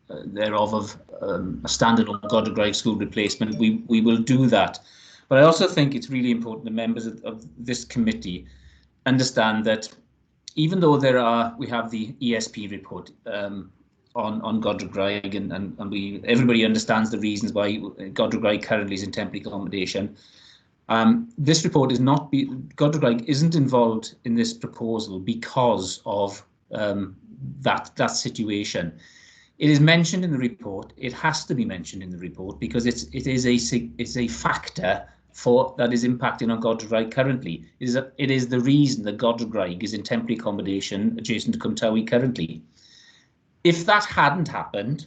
thereof of a standalone Godre'rgraig school replacement, we will do that. But I also think it's really important that members of this committee understand that even though we have the ESP report on Godre'rgraig, and everybody understands the reasons why Godre'rgraig currently is in temporary accommodation. This report is not Godre'rgraig isn't involved in this proposal because of that situation. It is mentioned in the report. It has to be mentioned in the report because it's a factor that is impacting on Godre'rgraig currently. It is the reason that Godre'rgraig is in temporary accommodation adjacent to Cwmtawi currently. If that hadn't happened,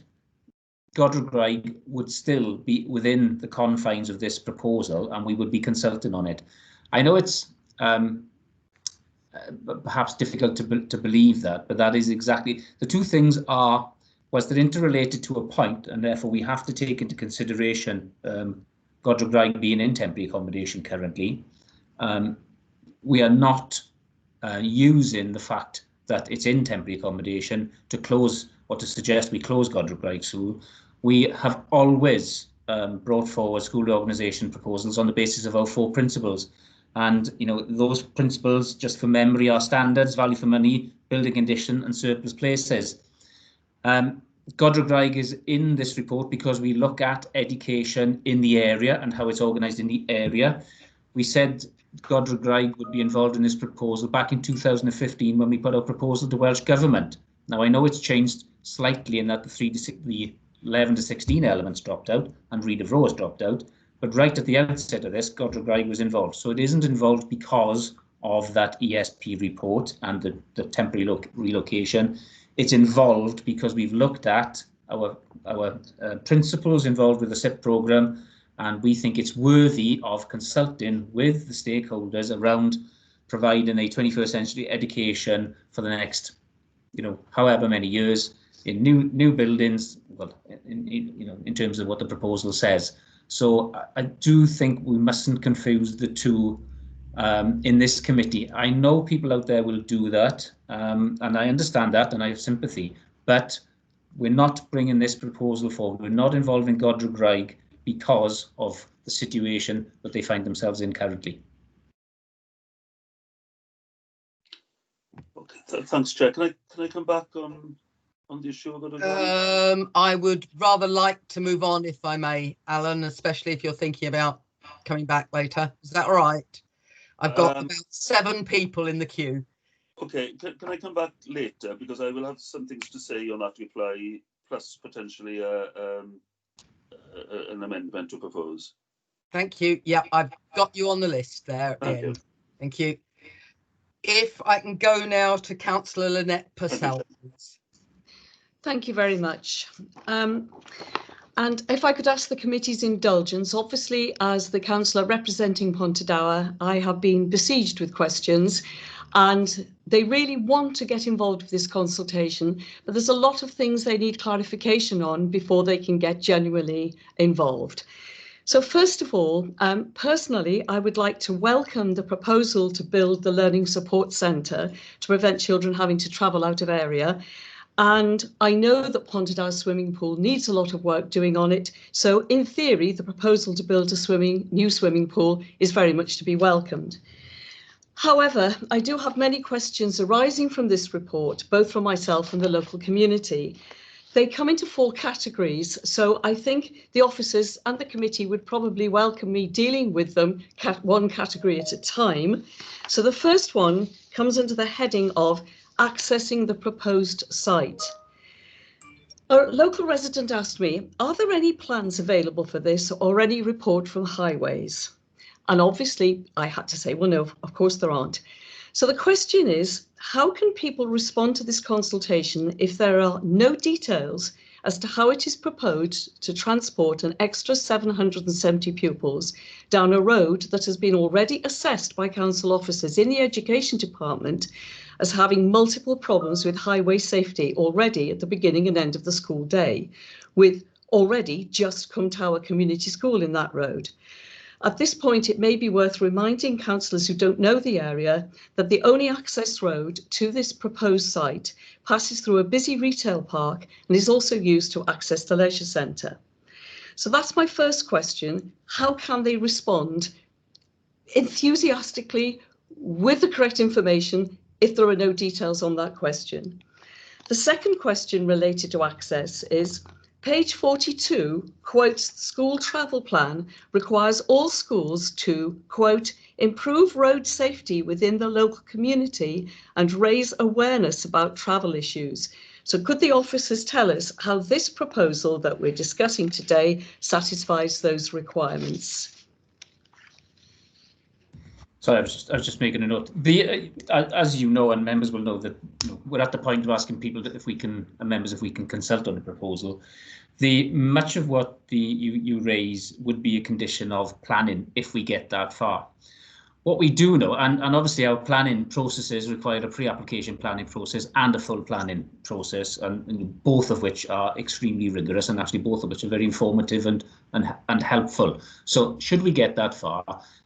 Godre'rgraig would still be within the confines of this proposal, and we would be consulting on it. I know it's perhaps difficult to believe that, but that is exactly the two things are. Was they're interrelated to a point, and therefore we have to take into consideration Godre'rgraig being in temporary accommodation currently. We are not using the fact that it's in temporary accommodation to close or to suggest we close Godre'rgraig School. We have always brought forward school organisation proposals on the basis of our 4 principles. And those principles, just for memory, are standards, value for money, building condition, and surplus places. Godre'rgraig is in this report because we look at education in the area and how it's organised in the area. We said Godre'rgraig would be involved in this proposal back in 2015 when we put our proposal to Welsh Government. Now, I know it's changed slightly in that the 11 to 16 elements dropped out and Read of Row has dropped out, but right at the outset of this, Godre'rgraig was involved. So it isn't involved because of that ESP report and the temporary relocation. It's involved because we've looked at our principles involved with the SIP programme, and we think it's worthy of consulting with the stakeholders around providing a 21st century education for the next, however many years in new buildings. Well, in terms of what the proposal says. So I do think we mustn't confuse the two. In this committee, I know people out there will do that, and I understand that, and I have sympathy. But we're not bringing this proposal forward. We're not involving Godre'rgraig because of the situation that they find themselves in currently. Okay, thanks, Chair. Can I come back on the issue of Godre'rgraig? I would rather like to move on, if I may, Alan, especially if you're thinking about coming back later. Is that all right? I've got about 7 people in the queue. Okay, can I come back later, because I will have some things to say on that reply, plus potentially an amendment to propose. Thank you. Yeah, I've got you on the list there. Thank you. Thank you. If I can go now to Councillor Lynette Purcell, please. Thank you very much. And if I could ask the committee's indulgence, obviously, as the councillor representing Pontardawe, I have been besieged with questions, and they really want to get involved with this consultation, but there's a lot of things they need clarification on before they can get genuinely involved. So first of all, personally, I would like to welcome the proposal to build the Learning Support Centre to prevent children having to travel out of area. And I know that Pontardawe swimming pool needs a lot of work doing on it. So in theory, the proposal to build a new swimming pool is very much to be welcomed. However, I do have many questions arising from this report, both from myself and the local community. They come into 4 categories, so I think the officers and the committee would probably welcome me dealing with them one category at a time. So the first one comes under the heading of accessing the proposed site. A local resident asked me, are there any plans available for this or any report from Highways? And obviously I had to say, well, no, of course there aren't. So the question is, how can people respond to this consultation if there are no details as to how it is proposed to transport an extra 770 pupils down a road that has been already assessed by council officers in the education department as having multiple problems with highway safety already at the beginning and end of the school day, with already just Cwm Tower Community School in that road. At this point, it may be worth reminding councillors who don't know the area that the only access road to this proposed site passes through a busy retail park and is also used to access the leisure centre. So that's my first question. How can they respond enthusiastically with the correct information if there are no details on that question? The second question related to access is, page 42 quotes the school travel plan requires all schools to, quote, improve road safety within the local community and raise awareness about travel issues. So could the officers tell us how this proposal that we're discussing today satisfies those requirements? Sorry, I was just making a note. As you know, and members will know, that we're at the point of asking people that if we can, and members, if we can consult on the proposal. Much of what you raise would be a condition of planning if we get that far. What we do know, and obviously our planning processes require a pre-application planning process and a full planning process, and both of which are extremely rigorous, and actually both of which are very informative and helpful. So should we get that far,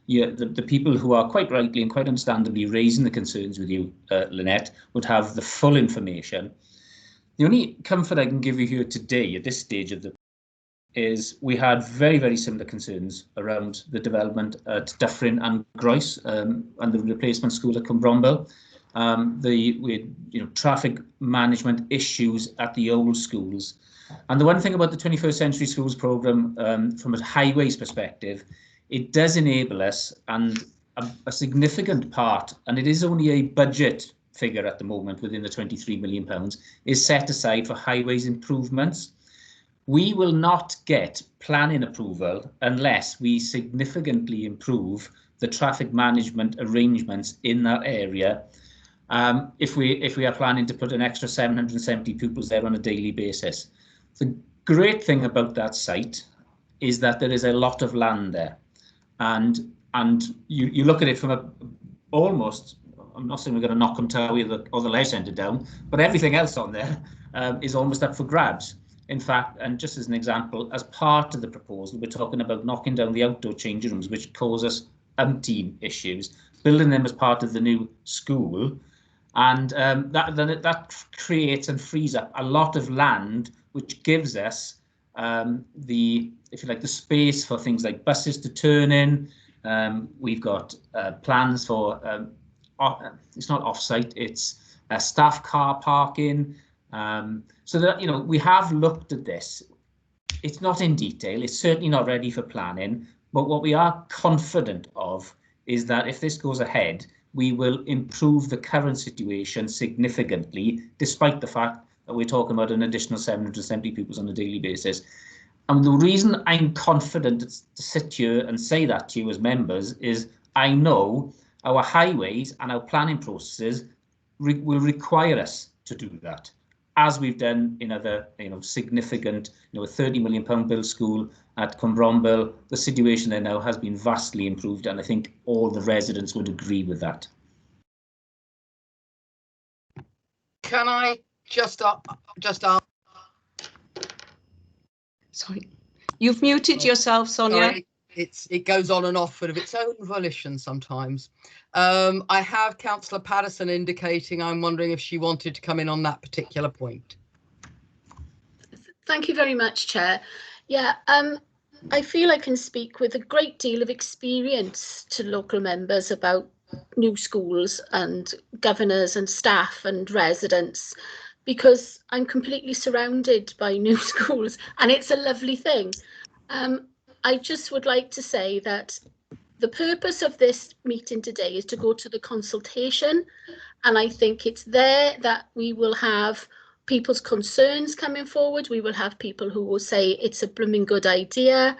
the people who are quite rightly and quite understandably raising the concerns with you, Lynette, would have the full information. The only comfort I can give you here today at this stage of the is we had very, very similar concerns around the development at Dyffryn and Groes and the replacement school at Cwmbronbel. We had, traffic management issues at the old schools. And the one thing about the 21st Century Schools programme, from a highways perspective, it does enable us, and a significant part, and it is only a budget figure at the moment within the £23 million, is set aside for highways improvements. We will not get planning approval unless we significantly improve the traffic management arrangements in that area. If we are planning to put an extra 770 pupils there on a daily basis. The great thing about that site is that there is a lot of land there, and you look at it from almost. I'm not saying we're going to knock Cwm Tower or the leisure centre down, but everything else on there is almost up for grabs. In fact, and just as an example, as part of the proposal, we're talking about knocking down the outdoor changing rooms, which cause us umpteen issues, building them as part of the new school, and that creates and frees up a lot of land, which gives us the space for things like buses to turn in. We've got plans for it's not off-site, it's staff car parking. So that, we have looked at this. It's not in detail, it's certainly not ready for planning, but what we are confident of is that if this goes ahead, we will improve the current situation significantly, despite the fact that we're talking about an additional 770 pupils on a daily basis. And the reason I'm confident to sit here and say that to you as members is I know our highways and our planning processes will require us to do that, as we've done in other, significant, a £30 million build school at Cwmbronbel. The situation there now has been vastly improved, and I think all the residents would agree with that. Can I just Sorry, you've muted yourself, Sonia. Sorry. It goes on and off of its own volition sometimes. I have Councillor Patterson indicating, I'm wondering if she wanted to come in on that particular point. Thank you very much, Chair. Yeah, I feel I can speak with a great deal of experience to local members about new schools and governors and staff and residents, because I'm completely surrounded by new schools and it's a lovely thing. I just would like to say that the purpose of this meeting today is to go to the consultation, And I think it's there that we will have people's concerns coming forward. We will have people who will say it's a blooming good idea.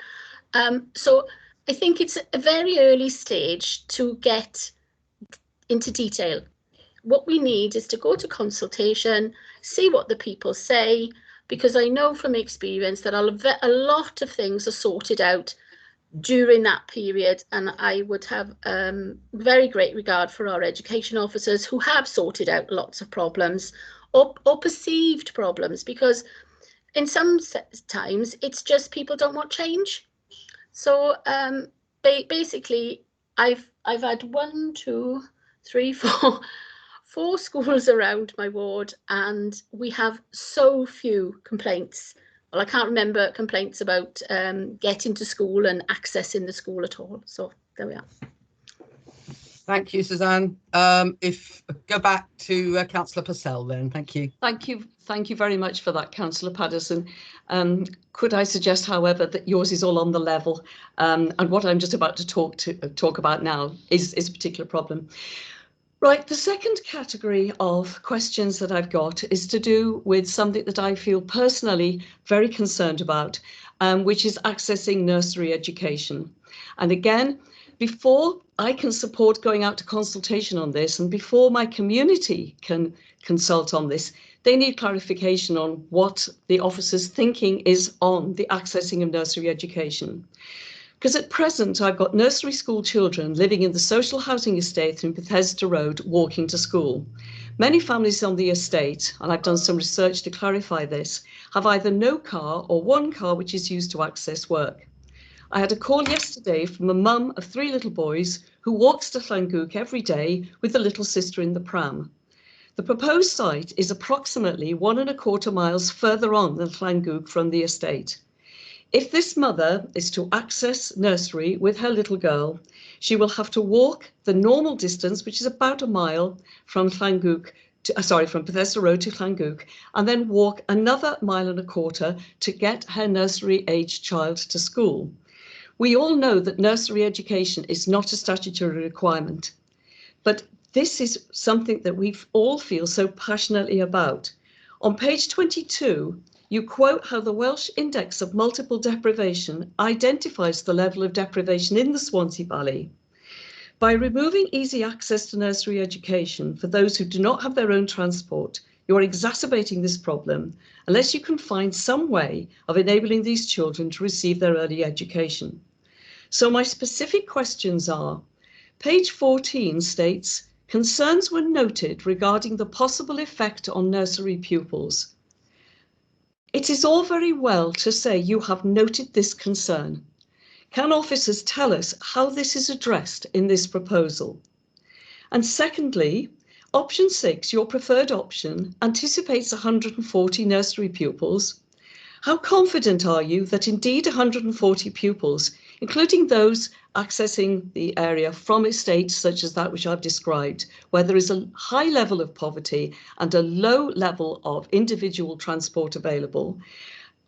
So I think it's a very early stage to get into detail. What we need is to go to consultation, see what the people say, because I know from experience that a lot of things are sorted out during that period, and I would have very great regard for our education officers who have sorted out lots of problems or perceived problems, because in some times it's just people don't want change. So basically I've had 1, 2, 3, 4 schools around my ward, and we have so few complaints. Well, I can't remember complaints about getting to school and accessing the school at all. So there we are. Thank you, Suzanne. If go back to Councillor Purcell then, thank you. Thank you very much for that, Councillor Paterson. Could I suggest, however, that yours is all on the level, and what I'm just about to talk about now is a particular problem. Right, the second category of questions that I've got is to do with something that I feel personally very concerned about, which is accessing nursery education. And again, before I can support going out to consultation on this, and before my community can consult on this, they need clarification on what the officer's thinking is on the accessing of nursery education. Because at present, I've got nursery school children living in the social housing estate in Bethesda Road, walking to school. Many families on the estate, and I've done some research to clarify this, have either no car or one car which is used to access work. I had a call yesterday from a mum of 3 little boys who walks to Llangiwg every day with the little sister in the pram. The proposed site is approximately 1¼ miles further on than Llangiwg from the estate. If this mother is to access nursery with her little girl, she will have to walk the normal distance, which is about 1 mile from Llangiwg from Bethesda Road to Llangiwg, and then walk another 1¼ miles to get her nursery-aged child to school. We all know that nursery education is not a statutory requirement, but this is something that we all feel so passionately about. On page 22, you quote how the Welsh Index of Multiple Deprivation identifies the level of deprivation in the Swansea Valley. By removing easy access to nursery education for those who do not have their own transport, you are exacerbating this problem unless you can find some way of enabling these children to receive their early education. So my specific questions are, page 14 states, concerns were noted regarding the possible effect on nursery pupils. It is all very well to say you have noted this concern. Can officers tell us how this is addressed in this proposal? And secondly, option 6, your preferred option, anticipates 140 nursery pupils. How confident are you that indeed 140 pupils, including those accessing the area from estates such as that which I've described, where there is a high level of poverty and a low level of individual transport available,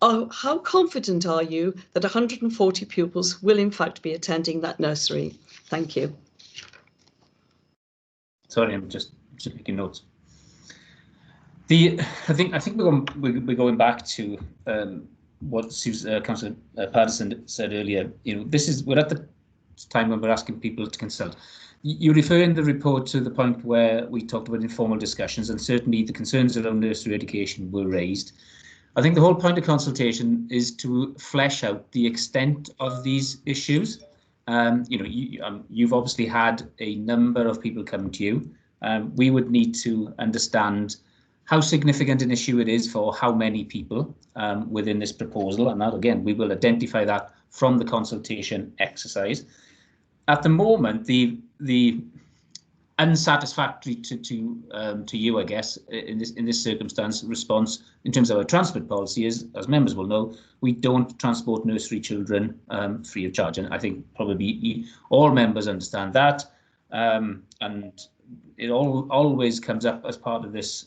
how confident are you that 140 pupils will in fact be attending that nursery? Thank you. Sorry, I'm just making notes. I think we're going back to what Councillor Patterson said earlier. We're at the time when we're asking people to consult. You refer in the report to the point where we talked about informal discussions, and certainly the concerns around nursery education were raised. I think the whole point of consultation is to flesh out the extent of these issues. You've obviously had a number of people come to you. We would need to understand how significant an issue it is for how many people within this proposal, and that, again, we will identify that from the consultation exercise. At the moment, the unsatisfactory to you, I guess, in this circumstance, response in terms of our transport policy is, as members will know, we don't transport nursery children free of charge, and I think probably all members understand that, and it always comes up as part of this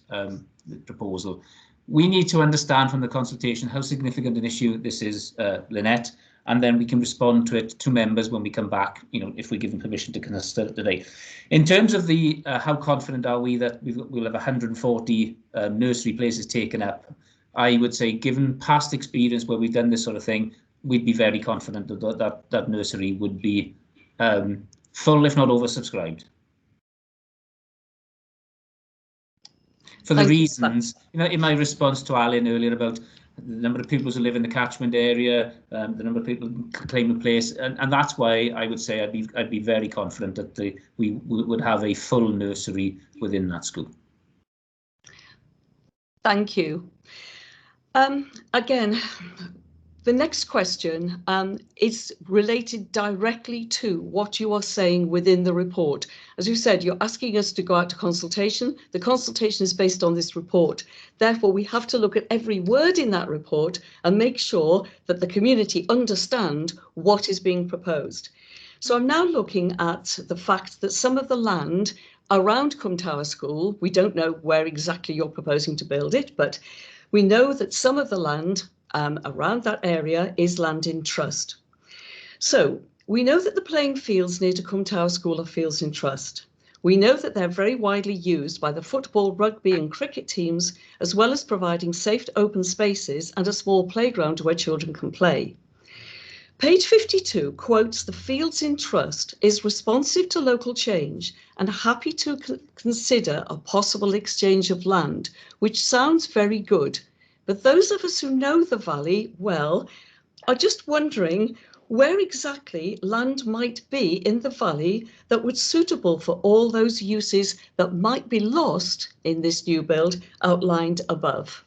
proposal. We need to understand from the consultation how significant an issue this is, Lynette, and then we can respond to it to members when we come back, if we're given permission to consider it today. In terms of the how confident are we that we'll have 140 nursery places taken up, I would say, given past experience where we've done this sort of thing, we'd be very confident that nursery would be full, if not oversubscribed. For the reasons, in my response to Alan earlier about the number of pupils who live in the catchment area, the number of people who claim a place, and that's why I would say I'd be very confident that we would have a full nursery within that school. Thank you. Again, the next question is related directly to what you are saying within the report. As you said, you're asking us to go out to consultation. The consultation is based on this report. Therefore, we have to look at every word in that report and make sure that the community understand what is being proposed. So I'm now looking at the fact that some of the land around Cwmtawa School, we don't know where exactly you're proposing to build it, but we know that some of the land around that area is land in trust. So we know that the playing fields near to Cwmtawa School are fields in trust. We know that they're very widely used by the football, rugby and cricket teams, as well as providing safe open spaces and a small playground where children can play. Page 52 quotes the fields in trust is responsive to local change and happy to consider a possible exchange of land, which sounds very good. But those of us who know the valley well are just wondering where exactly land might be in the valley that would be suitable for all those uses that might be lost in this new build outlined above.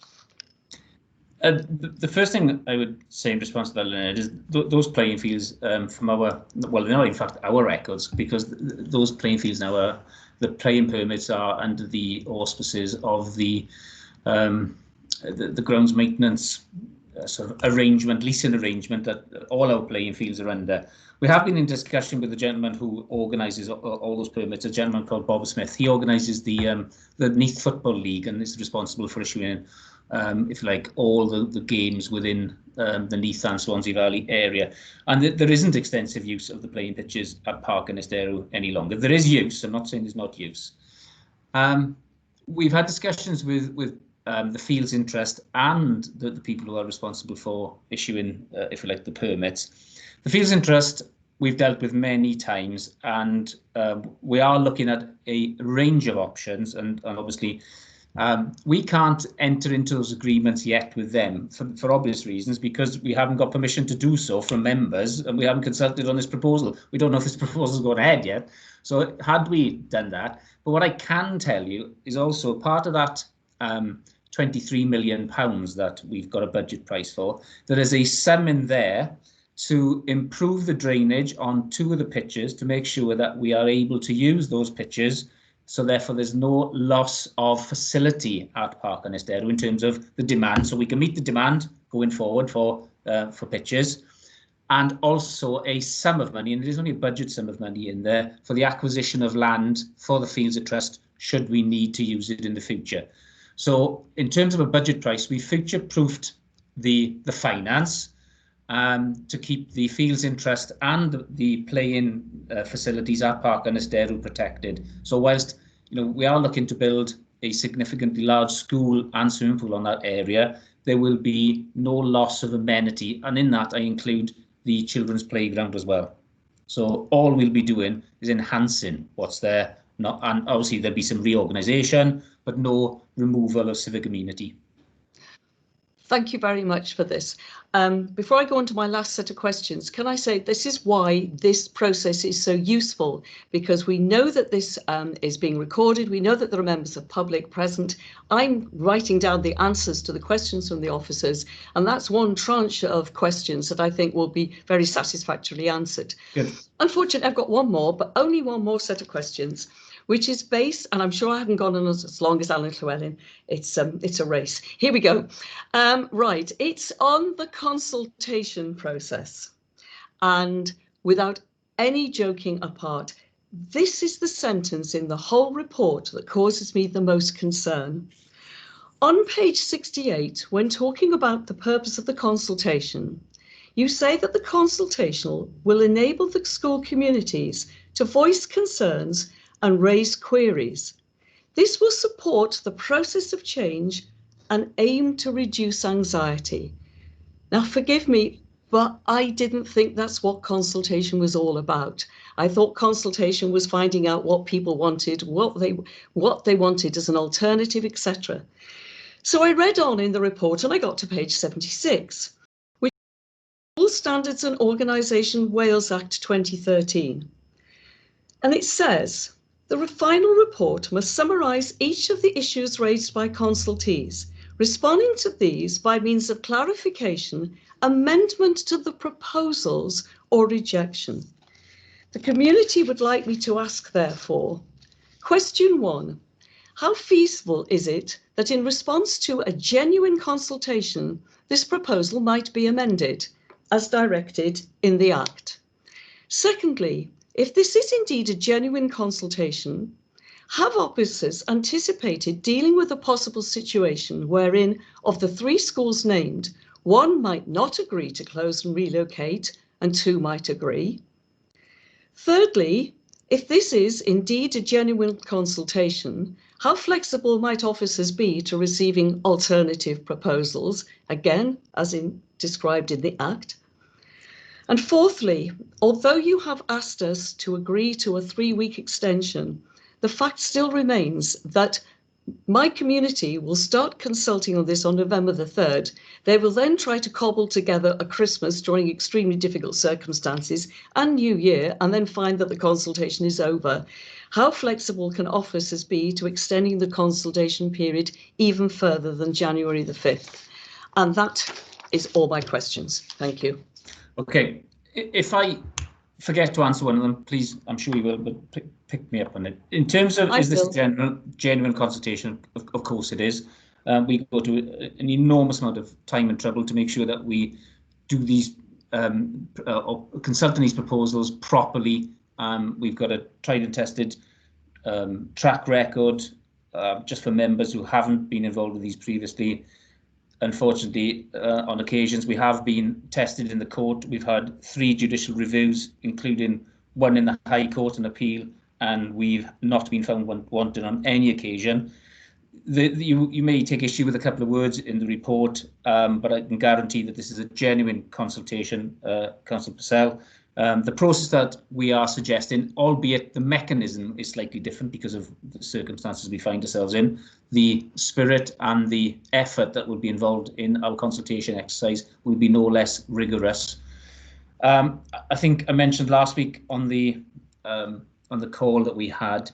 The first thing I would say in response to that, Leonard, is those playing fields from our, well, they're not in fact our records, because those playing fields now are, the playing permits are under the auspices of the grounds maintenance sort of arrangement, leasing arrangement that all our playing fields are under. We have been in discussion with the gentleman who organises all those permits, a gentleman called Bob Smith. He organises the Neath Football League and is responsible for issuing, if you like, all the games within the Neath and Swansea Valley area. And there isn't extensive use of the playing pitches at Park and Estero any longer. There is use, I'm not saying there's not use. We've had discussions with the fields interest and the people who are responsible for issuing, if you like, the permits. The fields interest we've dealt with many times, and we are looking at a range of options, and obviously we can't enter into those agreements yet with them for obvious reasons, because we haven't got permission to do so from members and we haven't consulted on this proposal. We don't know if this proposal is going ahead yet. So had we done that, but what I can tell you is also part of that £23 million that we've got a budget price for, there is a sum in there to improve the drainage on 2 of the pitches to make sure that we are able to use those pitches, so therefore there's no loss of facility at Park and Estero in terms of the demand, so we can meet the demand going forward for pitches, and also a sum of money, and there is only a budget sum of money in there, for the acquisition of land for the Fields of Trust should we need to use it in the future. So in terms of a budget price, we future-proofed the finance to keep the fields interest and the playing facilities at Park and Estero protected. So whilst we are looking to build a significantly large school and swimming pool on that area, there will be no loss of amenity, and in that I include the children's playground as well. So all we'll be doing is enhancing what's there, and obviously there'll be some reorganisation, but no removal of civic amenity. Thank you very much for this. Before I go on to my last set of questions, can I say this is why this process is so useful, because we know that this is being recorded. We know that there are members of the public present. I'm writing down the answers to the questions from the officers, and that's one tranche of questions that I think will be very satisfactorily answered. Good. Unfortunately, I've got one more, but only one more set of questions, which is based, and I'm sure I haven't gone on as long as Alan Llewellyn. It's a race. Here we go. Right, it's on the consultation process. And without any joking apart, this is the sentence in the whole report that causes me the most concern. On page 68, when talking about the purpose of the consultation, You say that the consultation will enable the school communities to voice concerns and raise queries. This will support the process of change and aim to reduce anxiety. Now, forgive me, but I didn't think that's what consultation was all about. I thought consultation was finding out what people wanted, what they wanted as an alternative, etc. So I read on in the report and I got to page 76, which is School Standards and Organisation Wales Act 2013. And it says, the final report must summarise each of the issues raised by consultees, responding to these by means of clarification, amendment to the proposals or rejection. The community would like me to ask, therefore, question 1, how feasible is it that in response to a genuine consultation, this proposal might be amended as directed in the Act? Secondly, if this is indeed a genuine consultation, have officers anticipated dealing with a possible situation wherein, of the 3 schools named, 1 might not agree to close and relocate and 2 might agree? Thirdly, if this is indeed a genuine consultation, how flexible might officers be to receiving alternative proposals, again, as described in the Act? And fourthly, although you have asked us to agree to a 3-week extension, the fact still remains that my community will start consulting on this on November the 3rd. They will then try to cobble together a Christmas during extremely difficult circumstances and New Year, and then find that the consultation is over. How flexible can officers be to extending the consultation period even further than January the 5th? And that is all my questions. Thank you. Okay, if I forget to answer one of them, please, I'm sure you will, but pick me up on it. In terms of, is this genuine consultation? Of course it is. We go to an enormous amount of time and trouble to make sure that we do these, consult on these proposals properly. We've got a tried and tested track record, just for members who haven't been involved with these previously. Unfortunately, on occasions, we have been tested in the court. We've had 3 judicial reviews, including 1 in the High Court, an appeal, and we've not been found wanting on any occasion. You may take issue with a couple of words in the report, but I can guarantee that this is a genuine consultation, Councillor Purcell. The process that we are suggesting, albeit the mechanism is slightly different because of the circumstances we find ourselves in, the spirit and the effort that will be involved in our consultation exercise will be no less rigorous. I think I mentioned last week on the call that we had,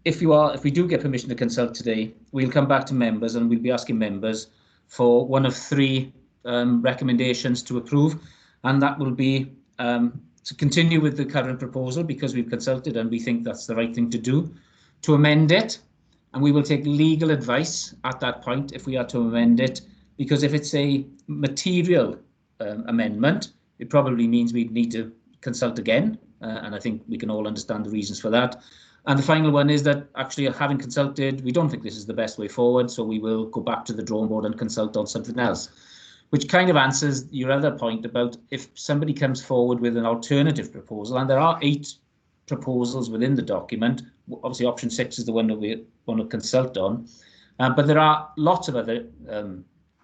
if we do get permission to consult today, we'll come back to members and we'll be asking members for one of 3 recommendations to approve, and that will be to continue with the current proposal because we've consulted and we think that's the right thing to do, to amend it, and we will take legal advice at that point if we are to amend it, because if it's a material amendment, it probably means we need to consult again, and I think we can all understand the reasons for that. And the final one is that actually, having consulted, we don't think this is the best way forward, so we will go back to the drawing board and consult on something else. Which kind of answers your other point about if somebody comes forward with an alternative proposal, and there are 8 proposals within the document. Obviously, option 6 is the one that we want to consult on, but there are lots of other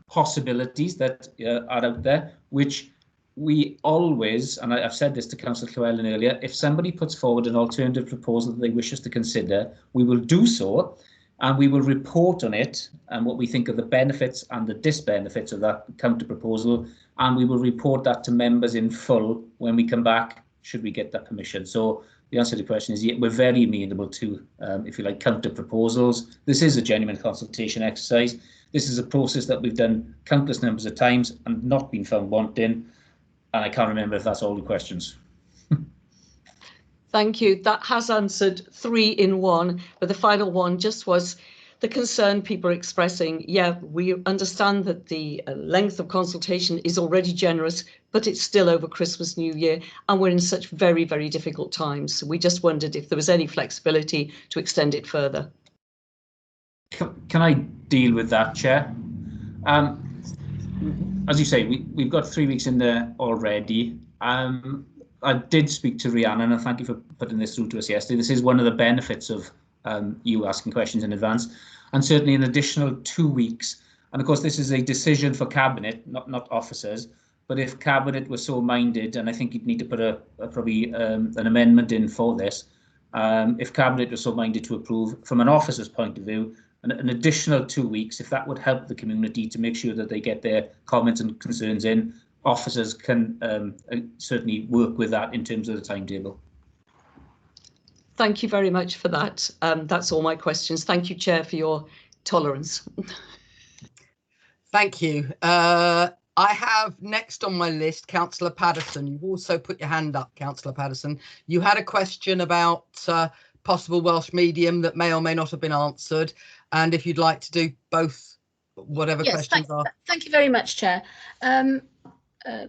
possibilities that are out there, which we always, and I've said this to Councillor Llewellyn earlier, if somebody puts forward an alternative proposal that they wish us to consider, we will do so, and we will report on it and what we think of the benefits and the disbenefits of that counter proposal, and we will report that to members in full when we come back, should we get that permission. So the answer to the question is, yeah, we're very amenable to, if you like, counter proposals. This is a genuine consultation exercise. This is a process that we've done countless numbers of times and not been found wanting, and I can't remember if that's all the questions. Thank you. That has answered 3 in 1, but the final one just was the concern people are expressing. Yeah, we understand that the length of consultation is already generous, but it's still over Christmas, New Year, and we're in such very, very difficult times. So we just wondered if there was any flexibility to extend it further. Can I deal with that, Chair? as you say, we've got 3 weeks in there already. I did speak to Rhiannon, and thank you for putting this through to us yesterday. This is one of the benefits of you asking questions in advance, and certainly an additional 2 weeks. And of course, this is a decision for Cabinet, not officers. But if Cabinet was so minded, and I think you'd need to put probably an amendment in for this, if Cabinet was so minded to approve, from an officer's point of view, an additional 2 weeks, if that would help the community to make sure that they get their comments and concerns in, officers can certainly work with that in terms of the timetable. Thank you very much for that. That's all my questions. Thank you, Chair, for your tolerance. Thank you. I have next on my list, Councillor Patterson. You've also put your hand up, Councillor Patterson. You had a question about possible Welsh medium that may or may not have been answered. And if you'd like to do both, whatever questions are. Thank you very much, Chair.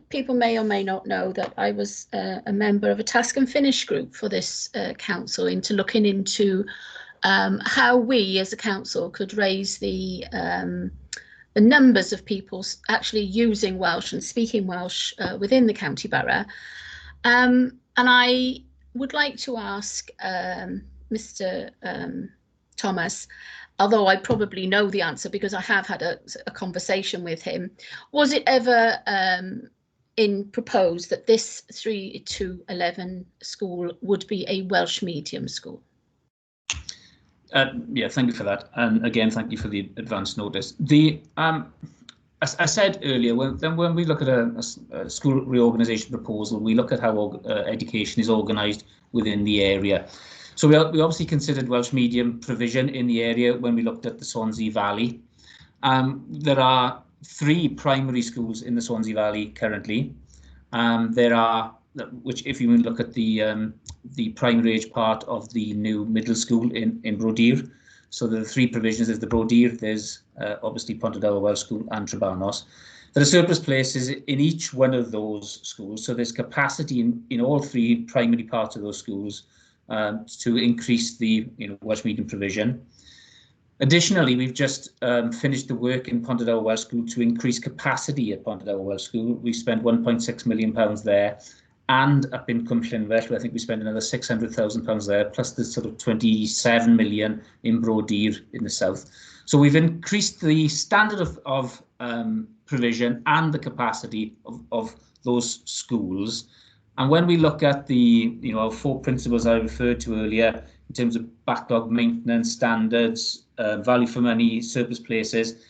People may or may not know that I was a member of a task and finish group for this council into looking into how we as a council could raise the numbers of people actually using Welsh and speaking Welsh within the county borough. And I would like to ask Mr. Thomas, although I probably know the answer because I have had a conversation with him, was it ever proposed that this 3 to 11 school would be a Welsh medium school? Yeah, thank you for that. And again, thank you for the advance notice. As I said earlier, when we look at a school reorganisation proposal, we look at how education is organised within the area. So we obviously considered Welsh medium provision in the area when we looked at the Swansea Valley. There are 3 primary schools in the Swansea Valley currently. There are, which if you look at the primary age part of the new middle school in Brodir. So there are 3 provisions. There's the Brodir, there's obviously Pontardawe Welsh School and Trebanos. There are surplus places in each one of those schools. So there's capacity in all 3 primary parts of those schools to increase the Welsh medium provision. Additionally, we've just finished the work in Pontardawe Welsh School to increase capacity at Pontardawe Welsh School. We spent £1.6 million there, and up in Cwmllynfell, I think we spent another £600,000 there, plus the sort of 27 million in Brodir in the south. So we've increased the standard of provision and the capacity of those schools. And when we look at the 4 principles I referred to earlier in terms of backlog maintenance standards, value for money, surplus places,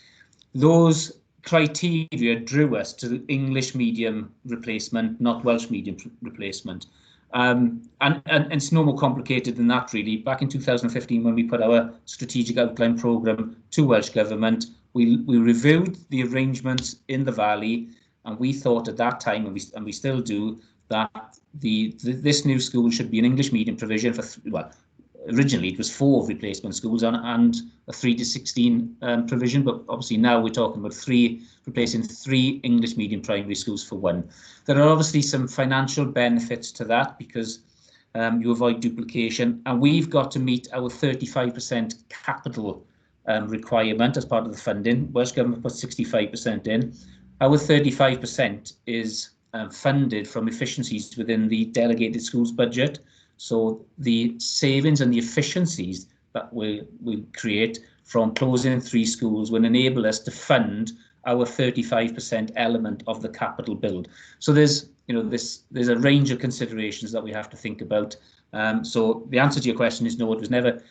those criteria drew us to English medium replacement, not Welsh medium replacement. And it's no more complicated than that, really. Back in 2015, when we put our strategic outline programme to Welsh Government, we reviewed the arrangements in the Valley, and we thought at that time, and we still do, that this new school should be an English medium provision for, well, originally it was 4 replacement schools and a 3 to 16 provision, but obviously now we're talking about replacing 3 English medium primary schools for 1. There are obviously some financial benefits to that because you avoid duplication, and we've got to meet our 35% capital requirement as part of the funding. Welsh Government put 65% in. Our 35% is funded from efficiencies within the delegated schools budget. So the savings and the efficiencies that we create from closing 3 schools will enable us to fund our 35% element of the capital build. So there's a range of considerations that we have to think about. So the answer to your question is no, it was never.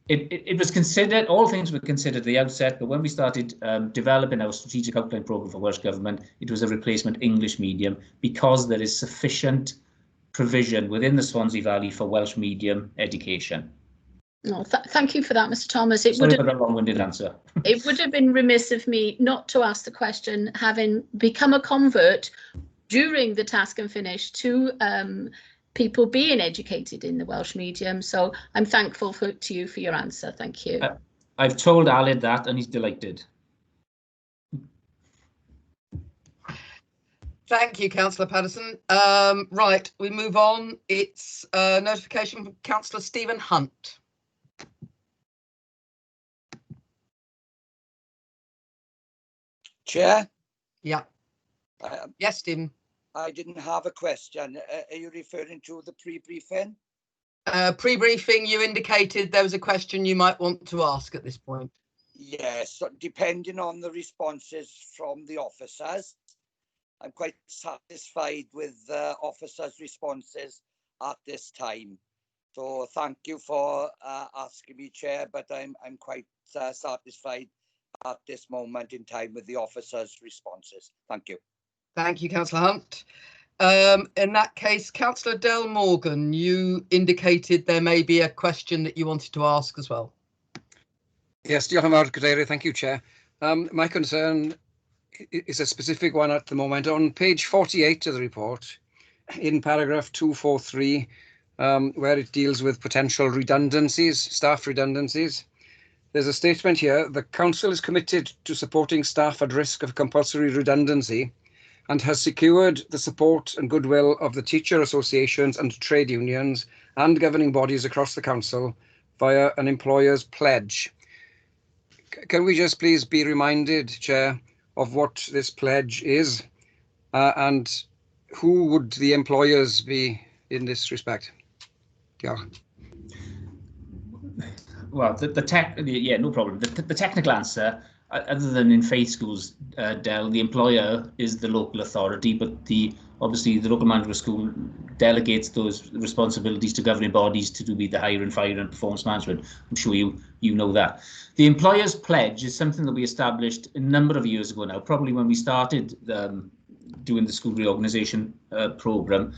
It was considered, all things were considered at the outset, but when we started developing our strategic outline programme for Welsh Government, it was a replacement English medium because there is sufficient provision within the Swansea Valley for Welsh medium education. No, thank you for that, Mr. Thomas. Sorry for the long-winded answer. It would have been remiss of me not to ask the question, having become a convert during the task and finish to people being educated in the Welsh medium. So I'm thankful to you for your answer. Thank you. I've told Aled that and he's delighted. Thank you, Councillor Patterson. Right, we move on. It's a notification from Councillor Stephen Hunt. Chair? Yeah. Yes, Tim. I didn't have a question. Are you referring to the pre-briefing? Pre-briefing, you indicated there was a question you might want to ask at this point. Yes, so depending on the responses from the officers, I'm quite satisfied with the officers' responses at this time. So thank you for asking me, Chair, but I'm quite satisfied at this moment in time with the officers' responses. Thank you. Thank you, Councillor Hunt. In that case, Councillor Del Morgan, you indicated there may be a question that you wanted to ask as well. Yes, diolch yn fawr, Godre'rgraig. Thank you, Chair. My concern is a specific one at the moment. On page 48 of the report, in paragraph 243, where it deals with potential redundancies, staff redundancies, there's a statement here: the Council is committed to supporting staff at risk of compulsory redundancy and has secured the support and goodwill of the teacher associations and trade unions and governing bodies across the Council via an employer's pledge. Can we just please be reminded, Chair, of what this pledge is and who would the employers be in this respect? Diolch. Well, yeah, no problem. The technical answer, other than in faith schools, Del, the employer is the local authority, but obviously the local manager of school delegates those responsibilities to governing bodies to do with the hire and fire and performance management. I'm sure you know that. The employer's pledge is something that we established a number of years ago now, probably when we started doing the school reorganisation programme.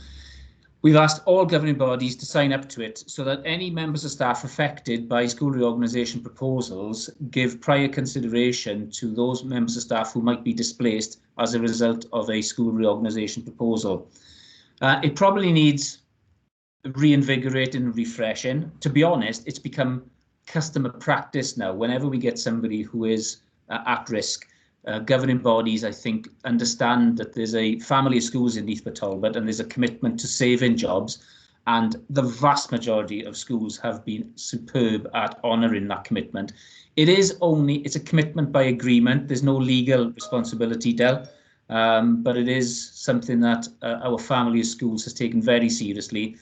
We've asked all governing bodies to sign up to it so that any members of staff affected by school reorganisation proposals give prior consideration to those members of staff who might be displaced as a result of a school reorganisation proposal. It probably needs reinvigorating and refreshing. To be honest, it's become customer practice now. Whenever we get somebody who is at risk, governing bodies, I think, understand that there's a family of schools in Neath Talbot and there's a commitment to saving jobs, and the vast majority of schools have been superb at honouring that commitment. It's a commitment by agreement. There's no legal responsibility, Del, but it is something that our family of schools has taken very seriously.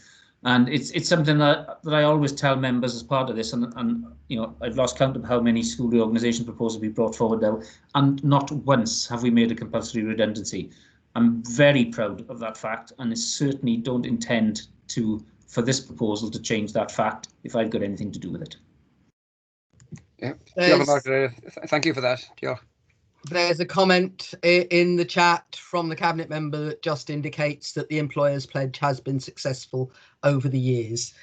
And it's something that I always tell members as part of this, and you know, I've lost count of how many school reorganisation proposals we brought forward now, and not once have we made a compulsory redundancy. I'm very proud of that fact, and I certainly don't intend for this proposal to change that fact if I've got anything to do with it. Yeah, thank you for that. Diolch. There's a comment in the chat from the Cabinet member that just indicates that the employer's pledge has been successful over the years.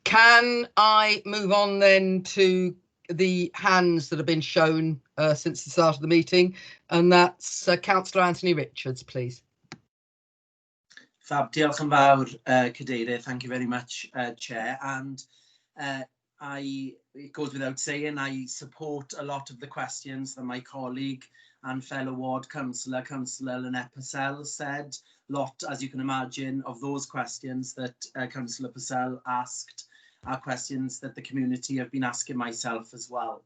Can I move on then to the hands that have been shown since the start of the meeting? And that's Councillor Anthony Richards, please. Fab, diolch yn fawr, Cadeirydd. Thank you very much, Chair. And it goes without saying, I support a lot of the questions that my colleague and fellow ward councillor, Councillor Lynette Purcell, said. Lot, as you can imagine, of those questions that Councillor Purcell asked are questions that the community have been asking myself as well.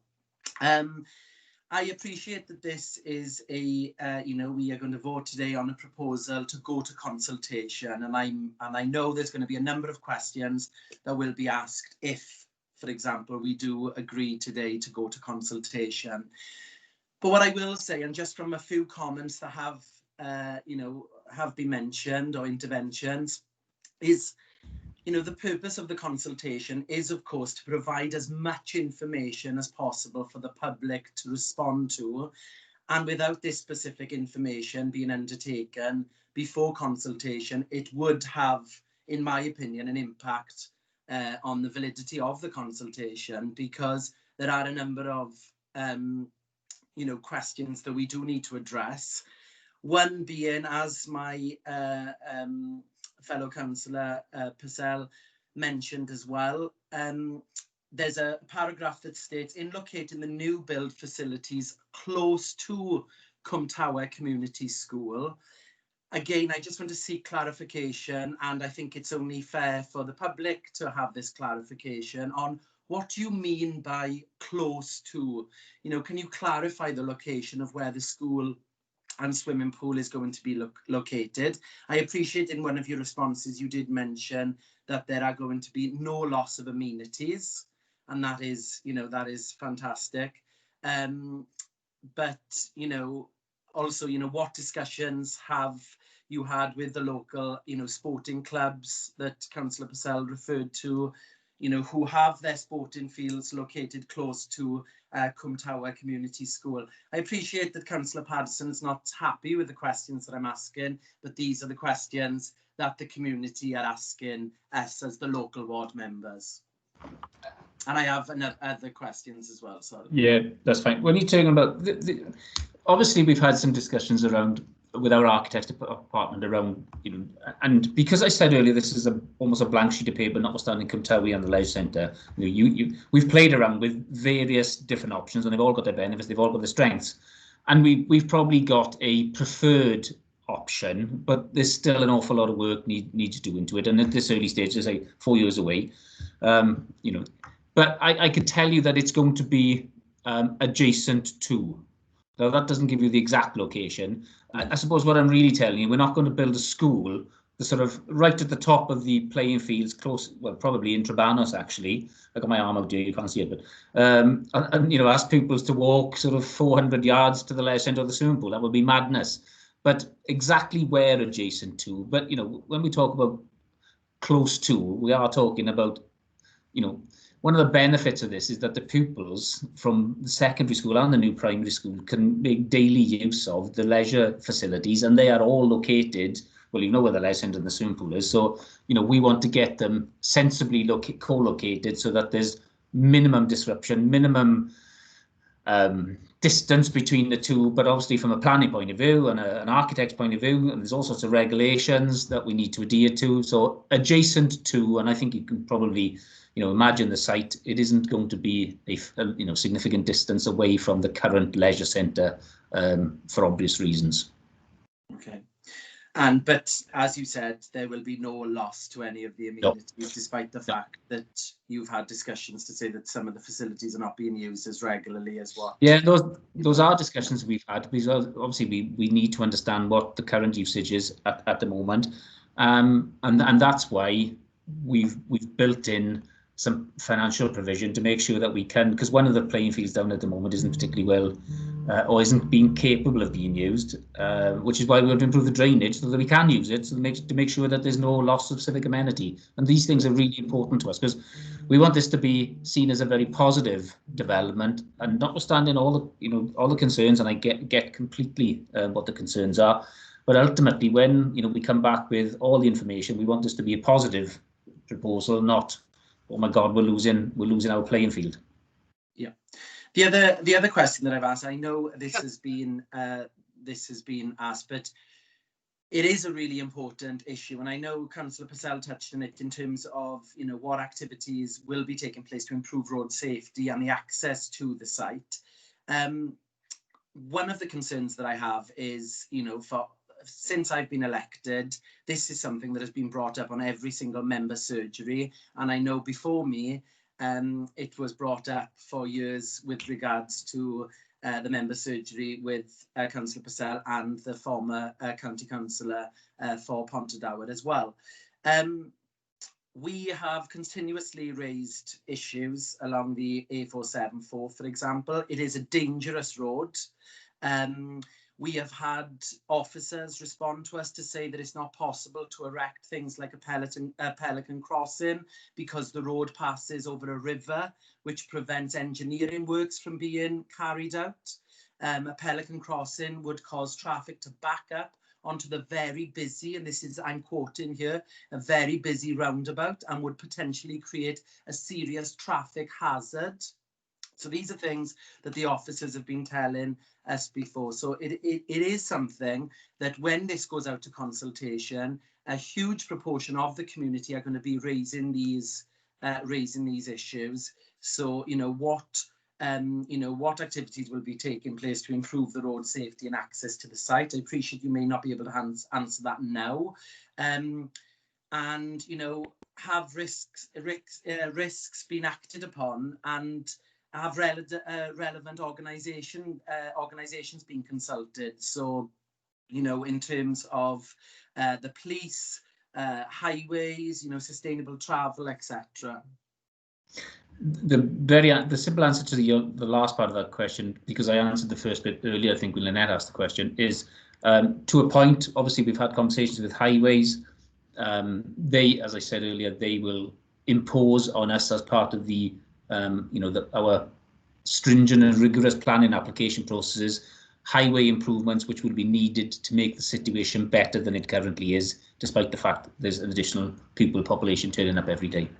I appreciate that this is we are going to vote today on a proposal to go to consultation, and I know there's going to be a number of questions that will be asked if, for example, we do agree today to go to consultation. But what I will say, and just from a few comments that have been mentioned or interventions, is the purpose of the consultation is, of course, to provide as much information as possible for the public to respond to, and without this specific information being undertaken before consultation, it would have, in my opinion, an impact on the validity of the consultation, because there are a number of questions that we do need to address. One being, as my fellow councillor Purcell mentioned as well, there's a paragraph that states, in locating the new build facilities close to Cwmtawa Community School. Again, I just want to seek clarification, and I think it's only fair for the public to have this clarification on what you mean by close to. Can you clarify the location of where the school and swimming pool is going to be located. I appreciate in one of your responses you did mention that there are going to be no loss of amenities, and that is, you know, that is fantastic. But, you know, also, you know, what discussions have you had with the local, you know, sporting clubs that Councillor Purcell referred to, you know, who have their sporting fields located close to Cwm Tower Community School? I appreciate that Councillor Patterson is not happy with the questions that I'm asking, but these are the questions that the community are asking us as the local ward members. And I have other questions as well, sorry. Yeah, that's fine. When you're talking about, obviously we've had some discussions around with our architects department around, you know, and because I said earlier this is almost a blank sheet of paper, notwithstanding Cwm Tower and the Leisure Centre, you know, we've played around with various different options, and they've all got their benefits, they've all got their strengths, and we've probably got a preferred option, but there's still an awful lot of work needs to do into it, and at this early stage, as I say, 4 years away, you know. But I could tell you that it's going to be adjacent to. Now, that doesn't give you the exact location. I suppose what I'm really telling you, we're not going to build a school the sort of right at the top of the playing fields, close, well, probably in Trebanos, actually. I got my arm out here, you can't see it, but, and you know, ask pupils to walk sort of 400 yards to the leisure centre of the swimming pool. That would be madness. But exactly where adjacent to, but, you know, when we talk about close to, we are talking about, you know, one of the benefits of this is that the pupils from the secondary school and the new primary school can make daily use of the leisure facilities, and they are all located, well, you know where the leisure centre and the swimming pool is, so, you know, we want to get them sensibly co-located so that there's minimum disruption, minimum distance between the two, but obviously from a planning point of view and an architect's point of view, and there's all sorts of regulations that we need to adhere to. So adjacent to, and I think you can probably, you know, imagine the site, it isn't going to be a you know, significant distance away from the current leisure centre for obvious reasons. Okay. But as you said, there will be no loss to any of the amenities, despite the fact that you've had discussions to say that some of the facilities are not being used as regularly as what. Yeah, those are discussions we've had, because obviously we need to understand what the current usage is at the moment, and that's why we've built in some financial provision to make sure that we can, because one of the playing fields down at the moment isn't particularly well, or isn't being capable of being used, which is why we want to improve the drainage so that we can use it, so to make sure that there's no loss of civic amenity. And these things are really important to us, because we want this to be seen as a very positive development, and notwithstanding all the, you know, all the concerns, and I get completely what the concerns are, but ultimately when, you know, we come back with all the information, we want this to be a positive proposal, not, oh my God, we're losing our playing field. Yeah. The other question that I've asked, I know this has been asked, but it is a really important issue, and I know Councillor Purcell touched on it in terms of, you know, what activities will be taking place to improve road safety and the access to the site. One of the concerns that I have is, you know, since I've been elected, this is something that has been brought up on every single member surgery, and I know before me it was brought up for years with regards to the member surgery with Councillor Purcell and the former county councillor for Pontardawyr as well. We have continuously raised issues along the A474, for example. It is a dangerous road. We have had officers respond to us to say that it's not possible to erect things like a pelican crossing because the road passes over a river, which prevents engineering works from being carried out. A pelican crossing would cause traffic to back up onto the very busy, and this is, I'm quoting here, a very busy roundabout, and would potentially create a serious traffic hazard. So these are things that the officers have been telling us before. So it is something that when this goes out to consultation, a huge proportion of the community are going to be raising these issues. So, you know, what activities will be taking place to improve the road safety and access to the site. I appreciate you may not be able to answer that now. And, you know, have risks been acted upon, and have relevant organisations being consulted. So, you know, in terms of the police, highways, you know, sustainable travel, etc. The simple answer to the last part of that question, because I answered the first bit earlier, I think when Lynette asked the question, is to a point. Obviously, we've had conversations with highways. They, as I said earlier, they will impose on us as part of the, you know, our stringent and rigorous planning application processes, highway improvements which will be needed to make the situation better than it currently is, despite the fact that there's an additional population turning up every day.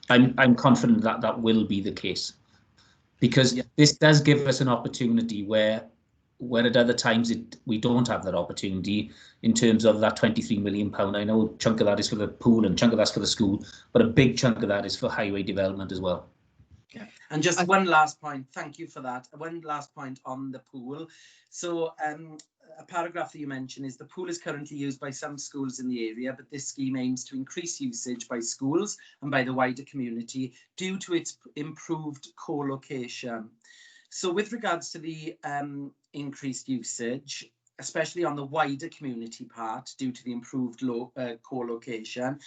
I'm confident that that will be the case, because this does give us an opportunity where at other times we don't have that opportunity in terms of that £23 million. I know a chunk of that is for the pool and a chunk of that's for the school, but a big chunk of that is for highway development as well. Yeah. And just one last point, thank you for that. One last point on the pool. So a paragraph that you mentioned is the pool is currently used by some schools in the area, but this scheme aims to increase usage by schools and by the wider community due to its improved co-location. So with regards to the increased usage, especially on the wider community part, due to the improved co-location,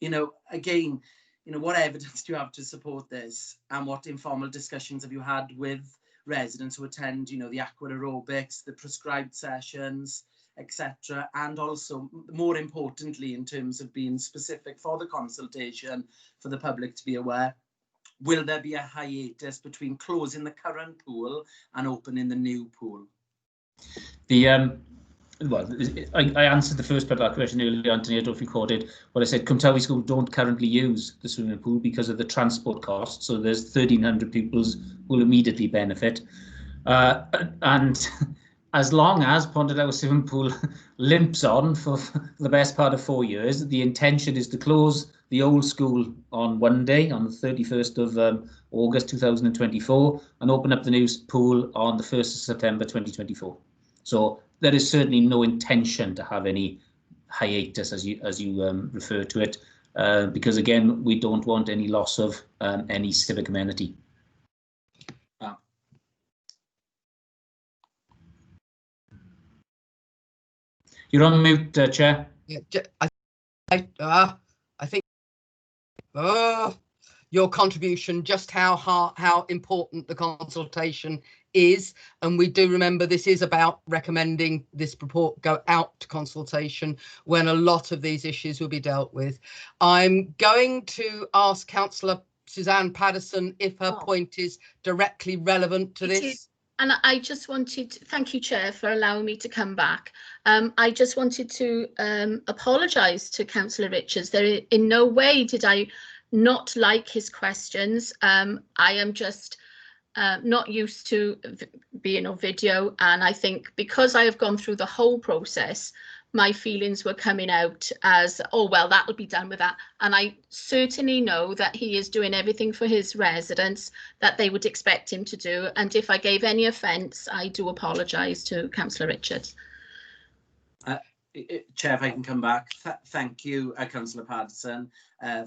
you know, again, you know, what evidence do you have to support this, and what informal discussions have you had with residents who attend, you know, the aqua aerobics, the prescribed sessions, etc., and also, more importantly, in terms of being specific for the consultation for the public to be aware, will there be a hiatus between closing the current pool and opening the new pool? Well, I answered the first part of that question earlier, Anthony. I don't know if you caught it. What I said, Cwmtawi School don't currently use the swimming pool because of the transport costs. So there's 1,300 pupils who will immediately benefit. And as long as Pontardawe Swimming Pool limps on for the best part of 4 years, the intention is to close the old school on one day, on the 31st of August 2024, and open up the new pool on the 1st of September 2024. So there is certainly no intention to have any hiatus, as you refer to it, because again, we don't want any loss of any civic amenity. You're on mute, Chair. Yeah, I think your contribution, just how important the consultation is, and we do remember this is about recommending this report go out to consultation when a lot of these issues will be dealt with. I'm going to ask Councillor Suzanne Paddison if her point is directly relevant to this. And I just wanted, thank you, Chair, for allowing me to come back. I just wanted to apologise to Councillor Richards. There, in no way did I not like his questions. I am just not used to being on video, and I think because I have gone through the whole process, my feelings were coming out as, oh, well, that'll be done with that. And I certainly know that he is doing everything for his residents that they would expect him to do. And if I gave any offence, I do apologise to Councillor Richards. Chair, if I can come back, thank you, Councillor Paddison,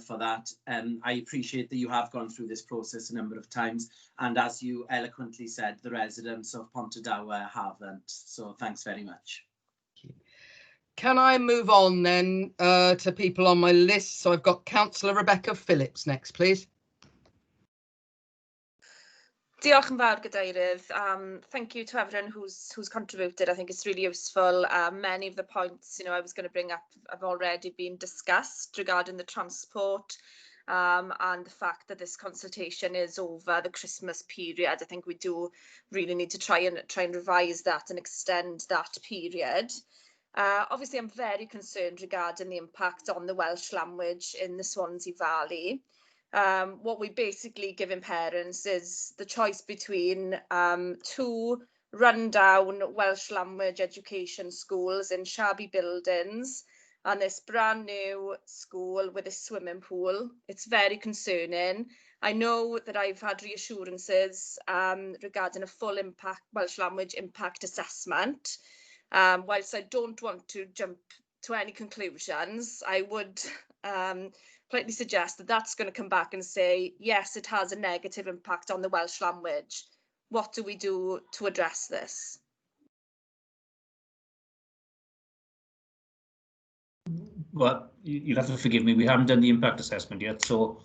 for that. I appreciate that you have gone through this process a number of times, and as you eloquently said, the residents of Pontardawe haven't. So thanks very much. Can I move on then to people on my list? So I've got Councillor Rebecca Phillips next, please. Diolch yn fawr, Gadeirydd. Thank you to everyone who's contributed. I think it's really useful. Many of the points, you know, I was going to bring up have already been discussed regarding the transport and the fact that this consultation is over the Christmas period. I think we do really need to try and revise that and extend that period. Obviously, I'm very concerned regarding the impact on the Welsh language in the Swansea Valley. What we're basically giving parents is the choice between two rundown Welsh language education schools in shabby buildings and this brand new school with a swimming pool. It's very concerning. I know that I've had reassurances regarding a full Welsh language impact assessment. Whilst I don't want to jump to any conclusions, I would politely suggest that that's going to come back and say, yes, it has a negative impact on the Welsh language. What do we do to address this? well, you'll have to forgive me. We haven't done the impact assessment yet, so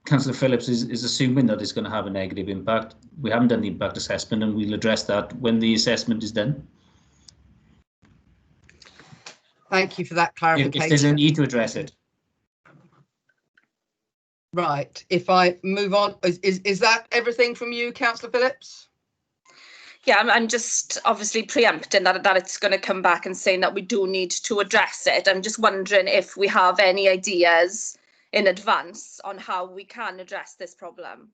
Councillor Phillips is assuming that it's going to have a negative impact. We haven't done the impact assessment, and we'll address that when the assessment is done. Thank you for that If clarification. there's a need to address it. Right. If I move on, is that everything from you, Councillor Phillips? Yeah, I'm just obviously preempting that it's going to come back and saying that we do need to address it. I'm just wondering if we have any ideas in advance on how we can address this problem.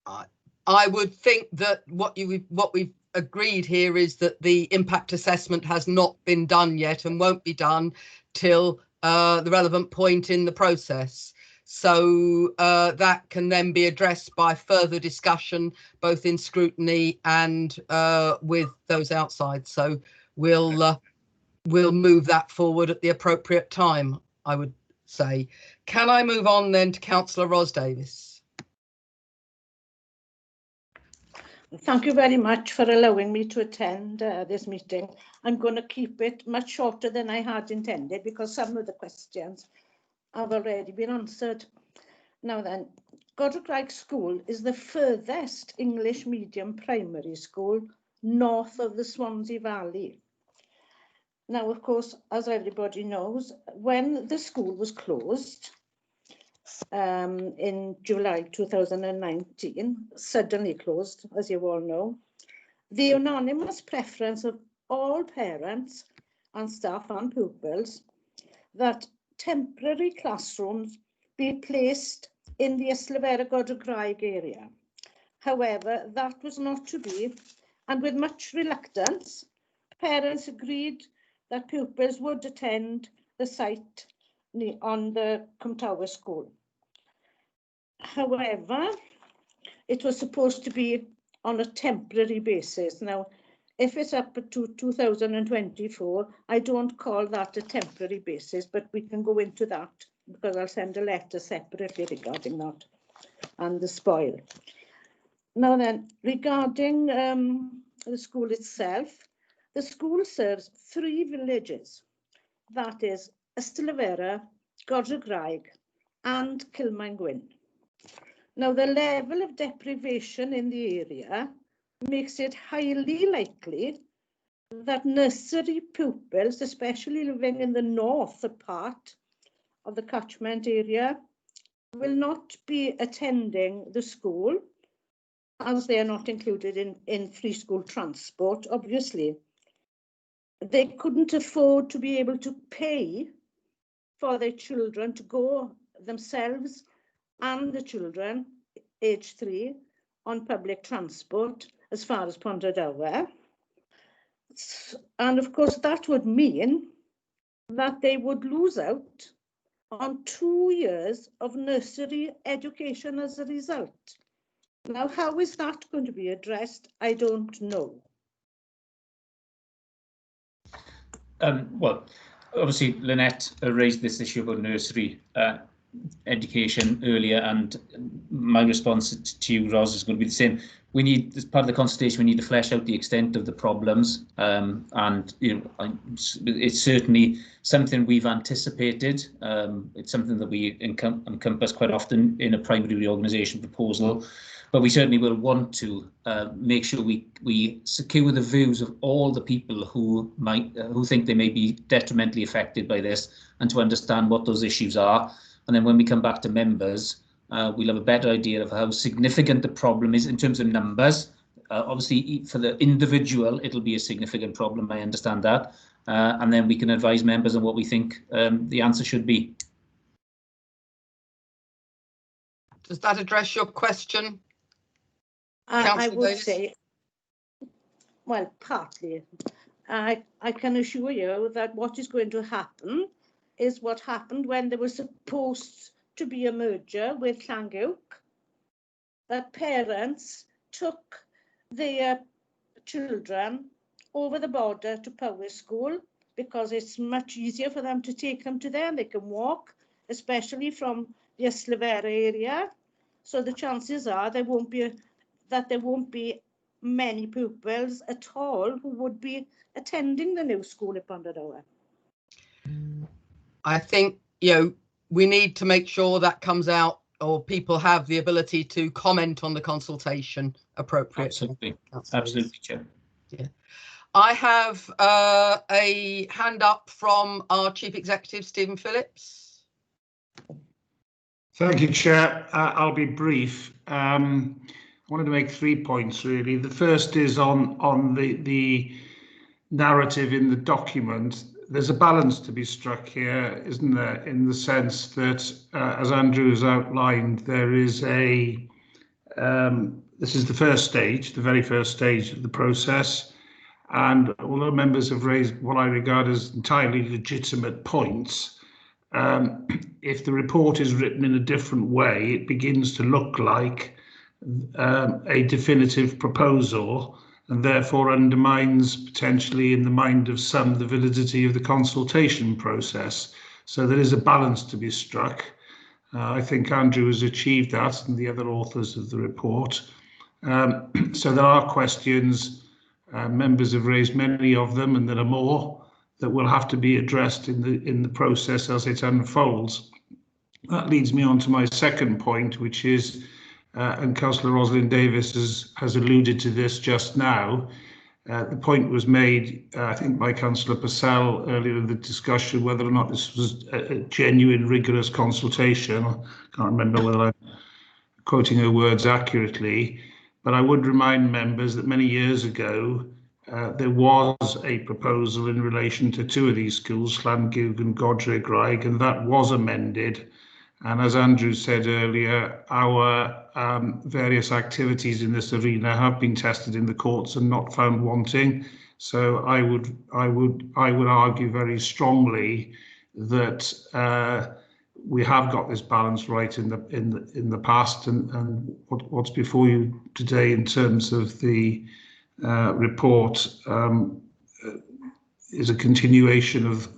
I would think that what we've agreed here is that the impact assessment has not been done yet and won't be done till the relevant point in the process. So that can then be addressed by further discussion, both in scrutiny and with those outside. So we'll move that forward at the appropriate time, I would say. Can I move on then to Councillor Ros Davis? Thank you very much for allowing me to attend this meeting. I'm going to keep it much shorter than I had intended because some of the questions have already been answered. Now then, Godre'rgraig School is the furthest English medium primary school north of the Swansea Valley. Now, of course, as everybody knows, when the school was closed in July 2019, suddenly closed, as you all know, the unanimous preference of all parents and staff and pupils that temporary classrooms be placed in the Godre'rgraig area. However, that was not to be, and with much reluctance, parents agreed that pupils would attend the site on the Cwmtawe School. However, it was supposed to be on a temporary basis. Now, if it's up to 2024, I don't call that a temporary basis, but we can go into that because I'll send a letter separately regarding that and the spoil. Now then, regarding the school itself, the school serves 3 villages, that is Ystalyfera, Godre'rgraig and Llangiwg. Now the level of deprivation in the area makes it highly likely that nursery pupils, especially living in the north part of the catchment area, will not be attending the school as they are not included in free school transport, obviously. They couldn't afford to be able to pay for their children to go themselves and the children, age 3, on public transport as far as Pontardawe. And of course, that would mean that they would lose out on 2 years of nursery education as a result. Now, how is that going to be addressed? I don't know. Well, obviously, Lynette raised this issue about nursery education earlier, and my response to you, Ros, is going to be the same. We need, as part of the consultation, we need to flesh out the extent of the problems, and it's certainly something we've anticipated. It's something that we encompass quite often in a primary reorganisation proposal, but we certainly will want to make sure we secure the views of all the people who think they may be detrimentally affected by this, and to understand what those issues are. And then when we come back to members, we'll have a better idea of how significant the problem is in terms of numbers. Obviously, for the individual, it'll be a significant problem, I understand that. And then we can advise members on what we think the answer should be. Does that address your question? I would say, well, partly. I can assure you that what is going to happen is what happened when there was supposed to be a merger with Llangiwg, that parents took their children over the border to Powys School because it's much easier for them to take them to there and they can walk, especially from the Ystalyfera area. So the chances are there won't be many pupils at all who would be attending the new school at Bondadower. I think, we need to make sure that comes out, or people have the ability to comment on the consultation appropriately. Absolutely, Chair. Yeah. I have a hand up from our Chief Executive, Stephen Phillips. Thank you, Chair. I'll be brief. I wanted to make 3 points, really. The first is on the narrative in the document. There's a balance to be struck here, isn't there, in the sense that, as Andrew has outlined, there is this is the first stage, the very first stage of the process. And although members have raised what I regard as entirely legitimate points, if the report is written in a different way, it begins to look like a definitive proposal, and therefore undermines potentially in the mind of some the validity of the consultation process. So there is a balance to be struck. I think Andrew has achieved that, and the other authors of the report. So there are questions, members have raised many of them, and there are more that will have to be addressed in the process as it unfolds. That leads me on to my second point, which is, and Councillor Rosalind Davis has alluded to this just now. The point was made, I think, by Councillor Purcell earlier in the discussion, whether or not this was a genuine, rigorous consultation. I can't remember whether I'm quoting her words accurately, but I would remind members that many years ago, there was a proposal in relation to 2 of these schools, Llangiwg and Godre'rgraig, and that was amended. And as Andrew said earlier, our various activities in this arena have been tested in the courts and not found wanting. So I would argue very strongly that we have got this balance right in the past, and what's before you today in terms of the report is a continuation of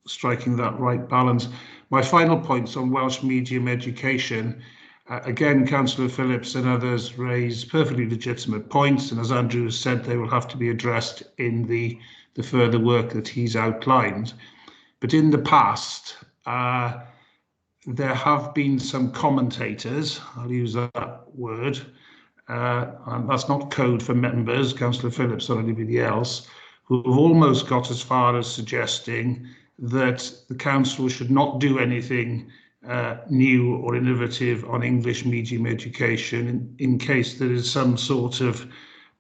striking that right balance. My final points on Welsh medium education. Again, Councillor Phillips and others raise perfectly legitimate points, and as Andrew has said, they will have to be addressed in the further work that he's outlined. But in the past, there have been some commentators, I'll use that word, and that's not code for members, Councillor Phillips or anybody else, who have almost got as far as suggesting that the council should not do anything new or innovative on English medium education in case there is some sort of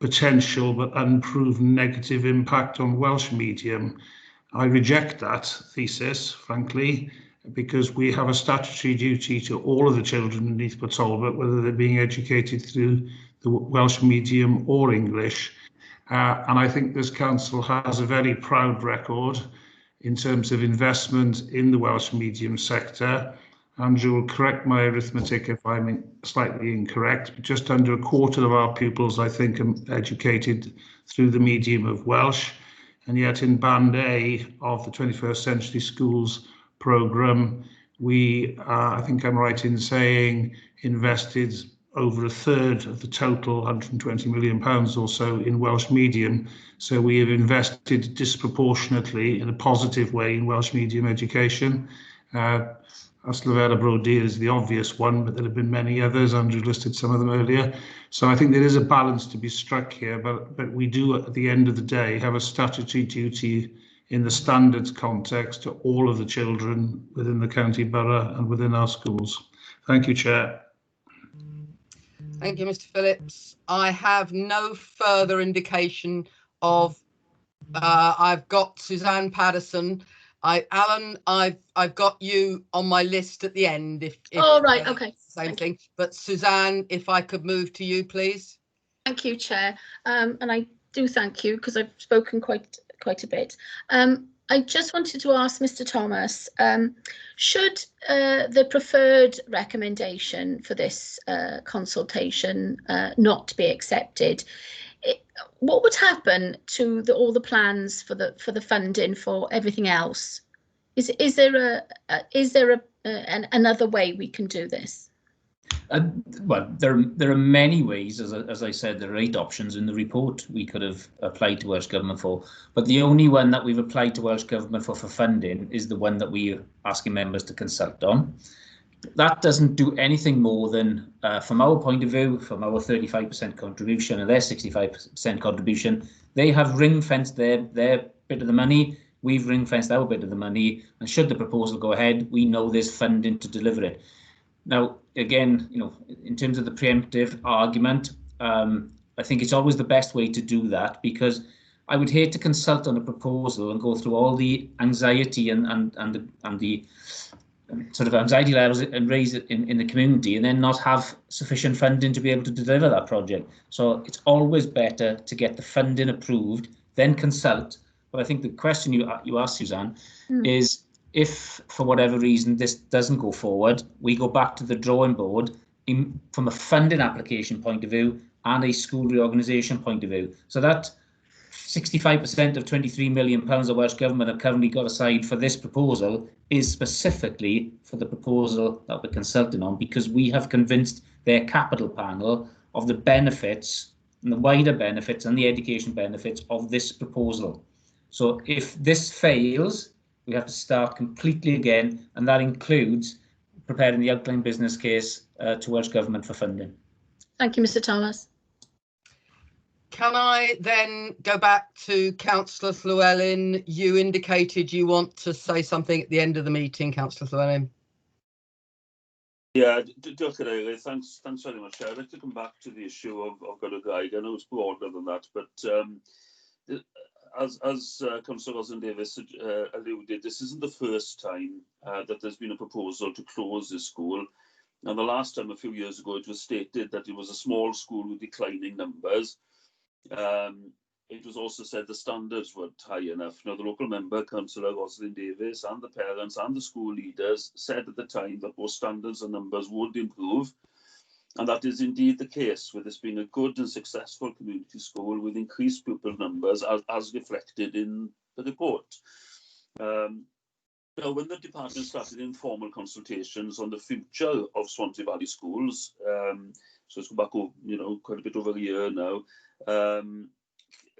potential but unproven negative impact on Welsh medium. I reject that thesis, frankly, because we have a statutory duty to all of the children in Neath Talbot, whether they're being educated through the Welsh medium or English. And I think this council has a very proud record in terms of investment in the Welsh medium sector. Andrew will correct my arithmetic if I'm slightly incorrect, but just under a quarter of our pupils, I think, are educated through the medium of Welsh. And yet in Band A of the 21st Century Schools programme, we, I think I'm right in saying, invested over a third of the total £120 million or so in Welsh medium. So we have invested disproportionately in a positive way in Welsh medium education. Yslyfera Brodyr is the obvious one, but there have been many others. Andrew listed some of them earlier. So I think there is a balance to be struck here, but we do at the end of the day have a statutory duty in the standards context to all of the children within the county borough and within our schools. Thank you, Chair. Thank you, Mr. Phillips. I have no further indication of. I've got Suzanne Paddison. Alan, I've got you on my list at the end. If oh right, okay. Same thing. But Suzanne, if I could move to you, please. Thank you, Chair. And I do thank you because I've spoken quite a bit. I just wanted to ask Mr. Thomas, should the preferred recommendation for this consultation not be accepted, what would happen to all the plans for the funding for everything else? Is there another way we can do this? Well, there are many ways, as I said, there are 8 options in the report we could have applied to Welsh Government for, but the only one that we've applied to Welsh Government for funding is the one that we're asking members to consult on. That doesn't do anything more than, from our point of view, from our 35% contribution and their 65% contribution, they have ring-fenced their bit of the money, we've ring-fenced our bit of the money, and should the proposal go ahead, we know there's funding to deliver it. Now, again, in terms of the preemptive argument, I think it's always the best way to do that, because I would hate to consult on a proposal and go through all the anxiety and the sort of anxiety levels and raise it in the community, and then not have sufficient funding to be able to deliver that project. So it's always better to get the funding approved, then consult. But I think the question you asked, Suzanne, is if for whatever reason this doesn't go forward, we go back to the drawing board from a funding application point of view and a school reorganisation point of view. So that 65% of £23 million the Welsh Government have currently got aside for this proposal is specifically for the proposal that we're consulting on, because we have convinced their capital panel of the benefits and the wider benefits and the education benefits of this proposal. So if this fails, we have to start completely again, and that includes preparing the outline business case to Welsh Government for funding. Thank you, Mr. Thomas. Can I then go back to Councillor Llewellyn? You indicated you want to say something at the end of the meeting, Councillor Llewellyn. Yeah, Godre'rgraig, thanks very much. I'd like to come back to the issue of Godre'rgraig. I know it's broader than that, but as Councillor Rosen-Davies alluded, this isn't the first time that there's been a proposal to close this school. And the last time, a few years ago, it was stated that it was a small school with declining numbers. It was also said the standards weren't high enough. Now, the local member, Councillor Roslyn-Davies, and the parents and the school leaders said at the time that those standards and numbers would improve. And that is indeed the case, with this being a good and successful community school with increased pupil numbers as reflected in the report. Now, when the department started informal consultations on the future of Swansea Valley schools, so let's go back over, quite a bit over a year now,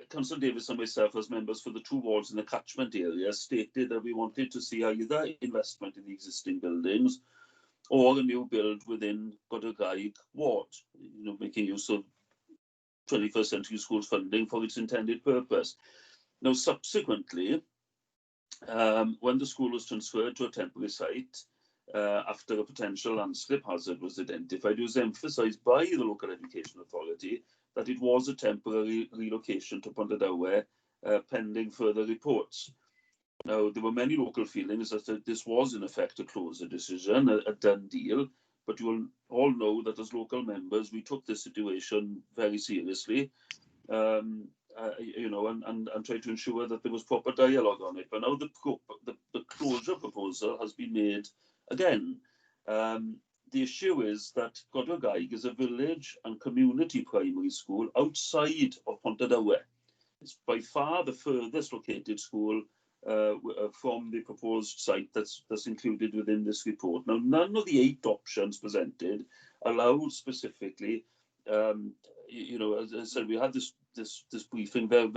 Councillor Davies and myself, as members for the 2 wards in the catchment area, stated that we wanted to see either investment in the existing buildings or a new build within Godre'rgraig ward, making use of 21st century schools funding for its intended purpose. Now, subsequently, when the school was transferred to a temporary site, after a potential landslip hazard was identified, it was emphasised by the local education authority that it was a temporary relocation to Pontardawe, pending further reports. Now, there were many local feelings that this was in effect a closer decision, a done deal, but you will all know that as local members, we took this situation very seriously, and tried to ensure that there was proper dialogue on it. But now the closure proposal has been made again. The issue is that Godre'rgraig is a village and community primary school outside of Pontardawe. It's by far the furthest located school from the proposed site that's included within this report. Now, none of the 8 options presented allow specifically, as I said, we had this briefing very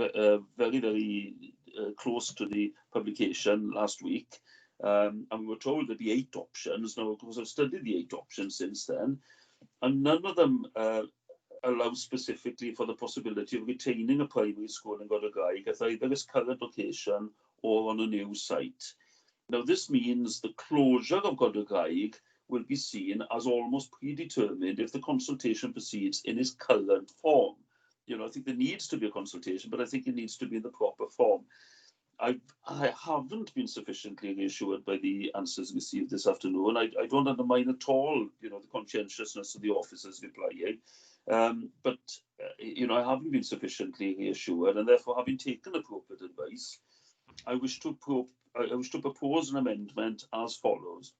close to the publication last week. And we were told there'd be 8 options. Now, of course, I've studied the 8 options since then, and none of them allow specifically for the possibility of retaining a primary school in Godre'rgraig at either its current location or on a new site. Now, this means the closure of Godre'rgraig will be seen as almost predetermined if the consultation proceeds in its current form. I think there needs to be a consultation, but I think it needs to be in the proper form. I haven't been sufficiently reassured by the answers received this afternoon. I don't undermine at all, the conscientiousness of the officers replying, but I haven't been sufficiently reassured, and therefore, having taken appropriate advice, I wish to propose an amendment as follows.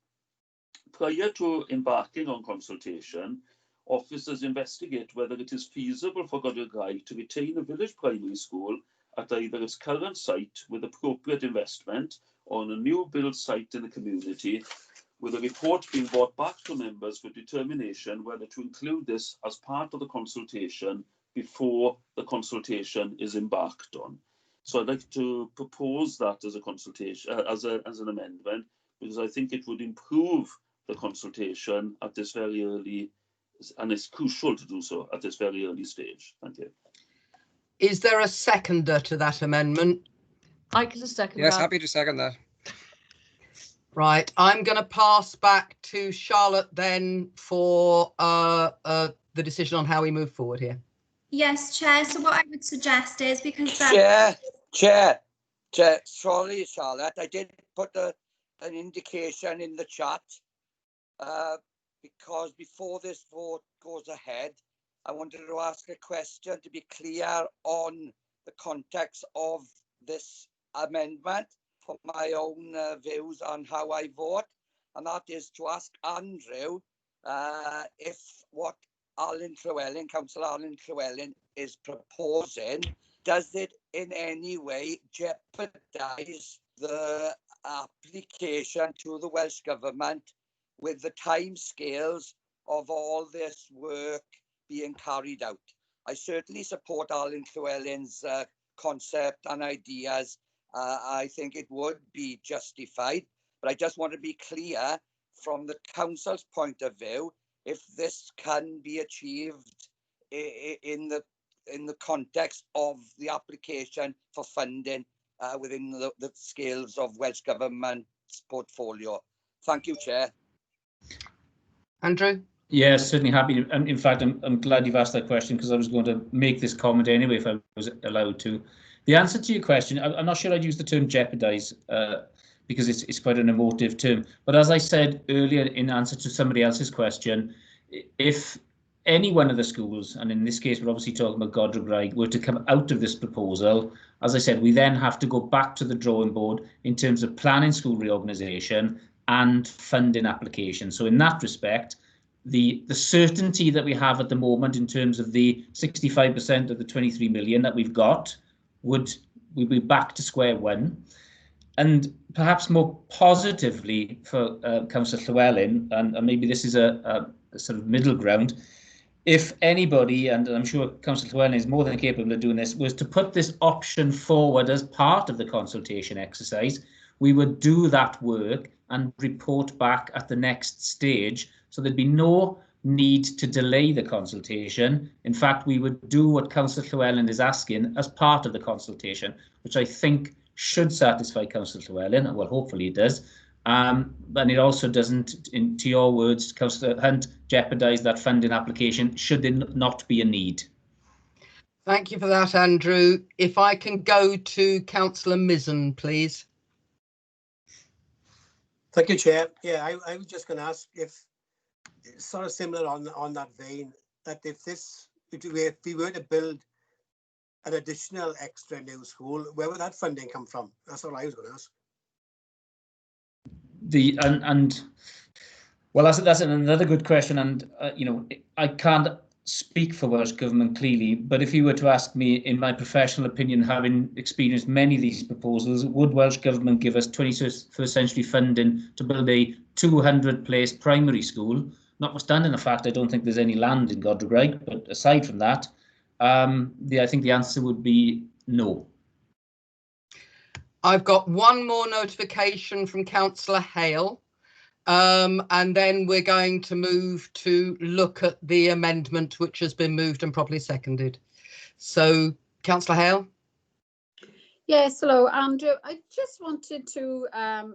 Prior to embarking on consultation, officers investigate whether it is feasible for Godre'rgraig to retain a village primary school at either its current site with appropriate investment or on a new build site in the community with a report being brought back to members for determination whether to include this as part of the consultation before the consultation is embarked on. So I'd like to propose that as a consultation, as an amendment, because I think it would improve the consultation at this very early, and it's crucial to do so at this very early stage. Thank you. Is there a seconder to that amendment? I can second Yes, that. happy to second that. Right, I'm going to pass back to Charlotte then for the decision on how we move forward here. Yes, Chair. So what I would suggest is, because Chair, sorry, Charlotte, I did put an indication in the chat because before this vote goes ahead, I wanted to ask a question to be clear on the context of this amendment for my own views on how I vote, and that is to ask Andrew if what Councillor Alan Llewellyn is proposing, does it in any way jeopardise the application to the Welsh Government with the timescales of all this work being carried out? I certainly support Alan Llewellyn's concept and ideas. I think it would be justified, but I just want to be clear from the council's point of view if this can be achieved in the context of the application for funding within the scales of Welsh Government's portfolio. Thank you, Chair. Andrew? Yes, certainly happy. And in fact, I'm glad you've asked that question because I was going to make this comment anyway if I was allowed to. The answer to your question, I'm not sure I'd use the term jeopardise because it's quite an emotive term. But as I said earlier in answer to somebody else's question, if any one of the schools, and in this case we're obviously talking about Godre'rgraig, were to come out of this proposal, as I said, we then have to go back to the drawing board in terms of planning school reorganisation and funding application. So in that respect, the certainty that we have at the moment in terms of the 65% of the 23 million that we've got we'll be back to square one. And perhaps more positively for Councillor Llewellyn, and maybe this is a sort of middle ground, if anybody, and I'm sure Councillor Llewellyn is more than capable of doing this, was to put this option forward as part of the consultation exercise, we would do that work and report back at the next stage. So there'd be no need to delay the consultation. In fact, we would do what Councillor Llewellyn is asking as part of the consultation, which I think should satisfy Councillor Llewellyn. Well, hopefully it does. But it also doesn't, to your words, Councillor Hunt, jeopardise that funding application should there not be a need. Thank you for that, Andrew. If I can go to Councillor Mizzen, please. Thank you, Chair. Yeah, I was just going to ask if it's sort of similar on that vein, that if we were to build an additional extra new school, where would that funding come from? That's all I was going to ask. Well, that's another good question, and you know, I can't speak for Welsh Government clearly, but if you were to ask me, in my professional opinion, having experienced many of these proposals, would Welsh Government give us 21st century funding to build a 200-place primary school? Notwithstanding the fact I don't think there's any land in Godre'rgraig, but aside from that, I think the answer would be no. I've got one more notification from Councillor Hale, and then we're going to move to look at the amendment which has been moved and properly seconded. So, Councillor Hale. Yes, hello, Andrew. I just wanted to,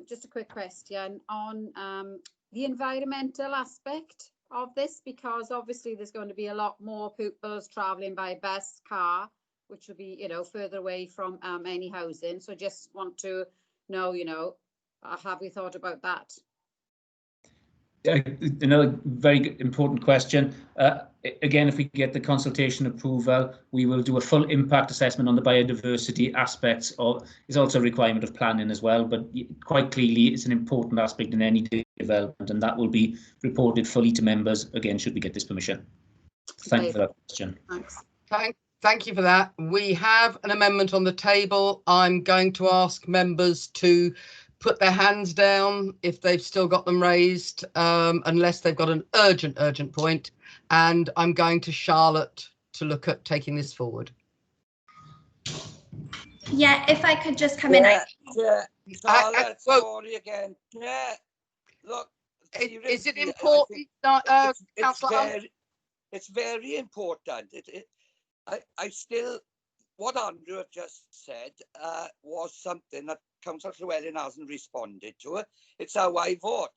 just a quick question on the environmental aspect of this, because obviously there's going to be a lot more pupils travelling by bus, car, which will be, you know, further away from any housing. So just want to know, you know, have we thought about that? Another very important question. Again, if we get the consultation approval, we will do a full impact assessment on the biodiversity aspects. It's also a requirement of planning as well, but quite clearly it's an important aspect in any development, and that will be reported fully to members, again, should we get this permission. Thank you for that question. Thanks. Thank you for that. We have an amendment on the table. I'm going to ask members to put their hands down if they've still got them raised, unless they've got an urgent point. And I'm going to Charlotte to look at taking this forward. Yeah, if I could just come in. Charlotte, sorry again. Yeah, look. Is it important, Councillor? It's very important. I still, what Andrew just said was something that Councillor Llewellyn hasn't responded to. It's how I vote.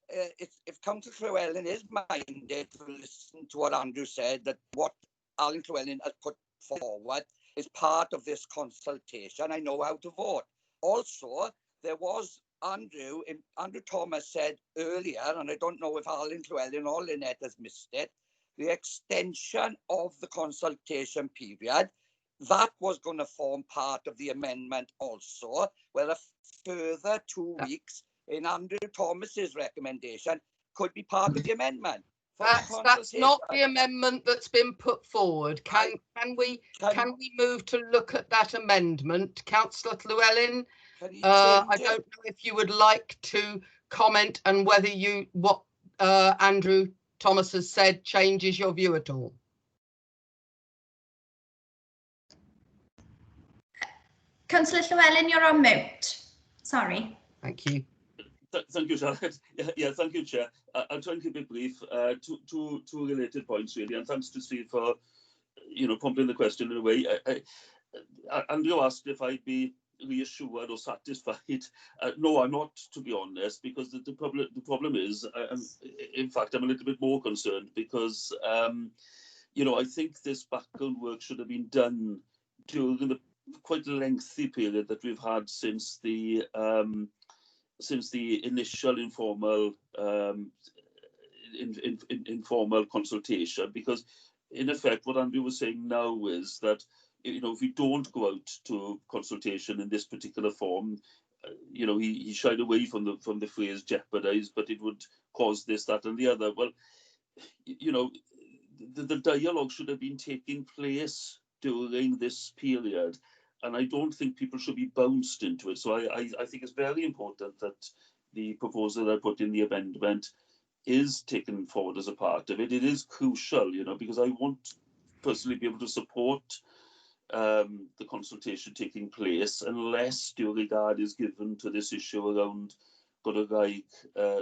If Councillor Llewellyn is minded to listen to what Andrew said, that what Alan Llewellyn has put forward is part of this consultation, I know how to vote. Also, there was Andrew Thomas said earlier, and I don't know if Alan Llewellyn or Lynette has missed it, the extension of the consultation period, that was going to form part of the amendment also, where a further 2 weeks in Andrew Thomas's recommendation could be part of the amendment. That's not the amendment that's been put forward. Can we move to look at that amendment, Councillor Llewellyn? I don't know if you would like to comment and whether what Andrew Thomas has said changes your view at all. Councillor Llewellyn, you're on mute. Sorry. Thank you. Thank you, Charlotte. Yeah, thank you, Chair. I'll try and keep it brief. Two related points, really, and thanks to Steve for, prompting the question in a way. Andrew asked if I'd be reassured or satisfied. No, I'm not, to be honest, because the problem is, in fact, I'm a little bit more concerned because, I think this background work should have been done during the quite lengthy period that we've had since the initial informal informal consultation, because in effect what Andrew was saying now is that if we don't go out to consultation in this particular form, he shied away from the phrase jeopardise, but it would cause this, that and the other. Well, the dialogue should have been taking place during this period, and I don't think people should be bounced into it. So I think it's very important that the proposal that I put in the amendment is taken forward as a part of it. It is crucial, because I want personally be able to support the consultation taking place unless due regard is given to this issue around Godre'rgraig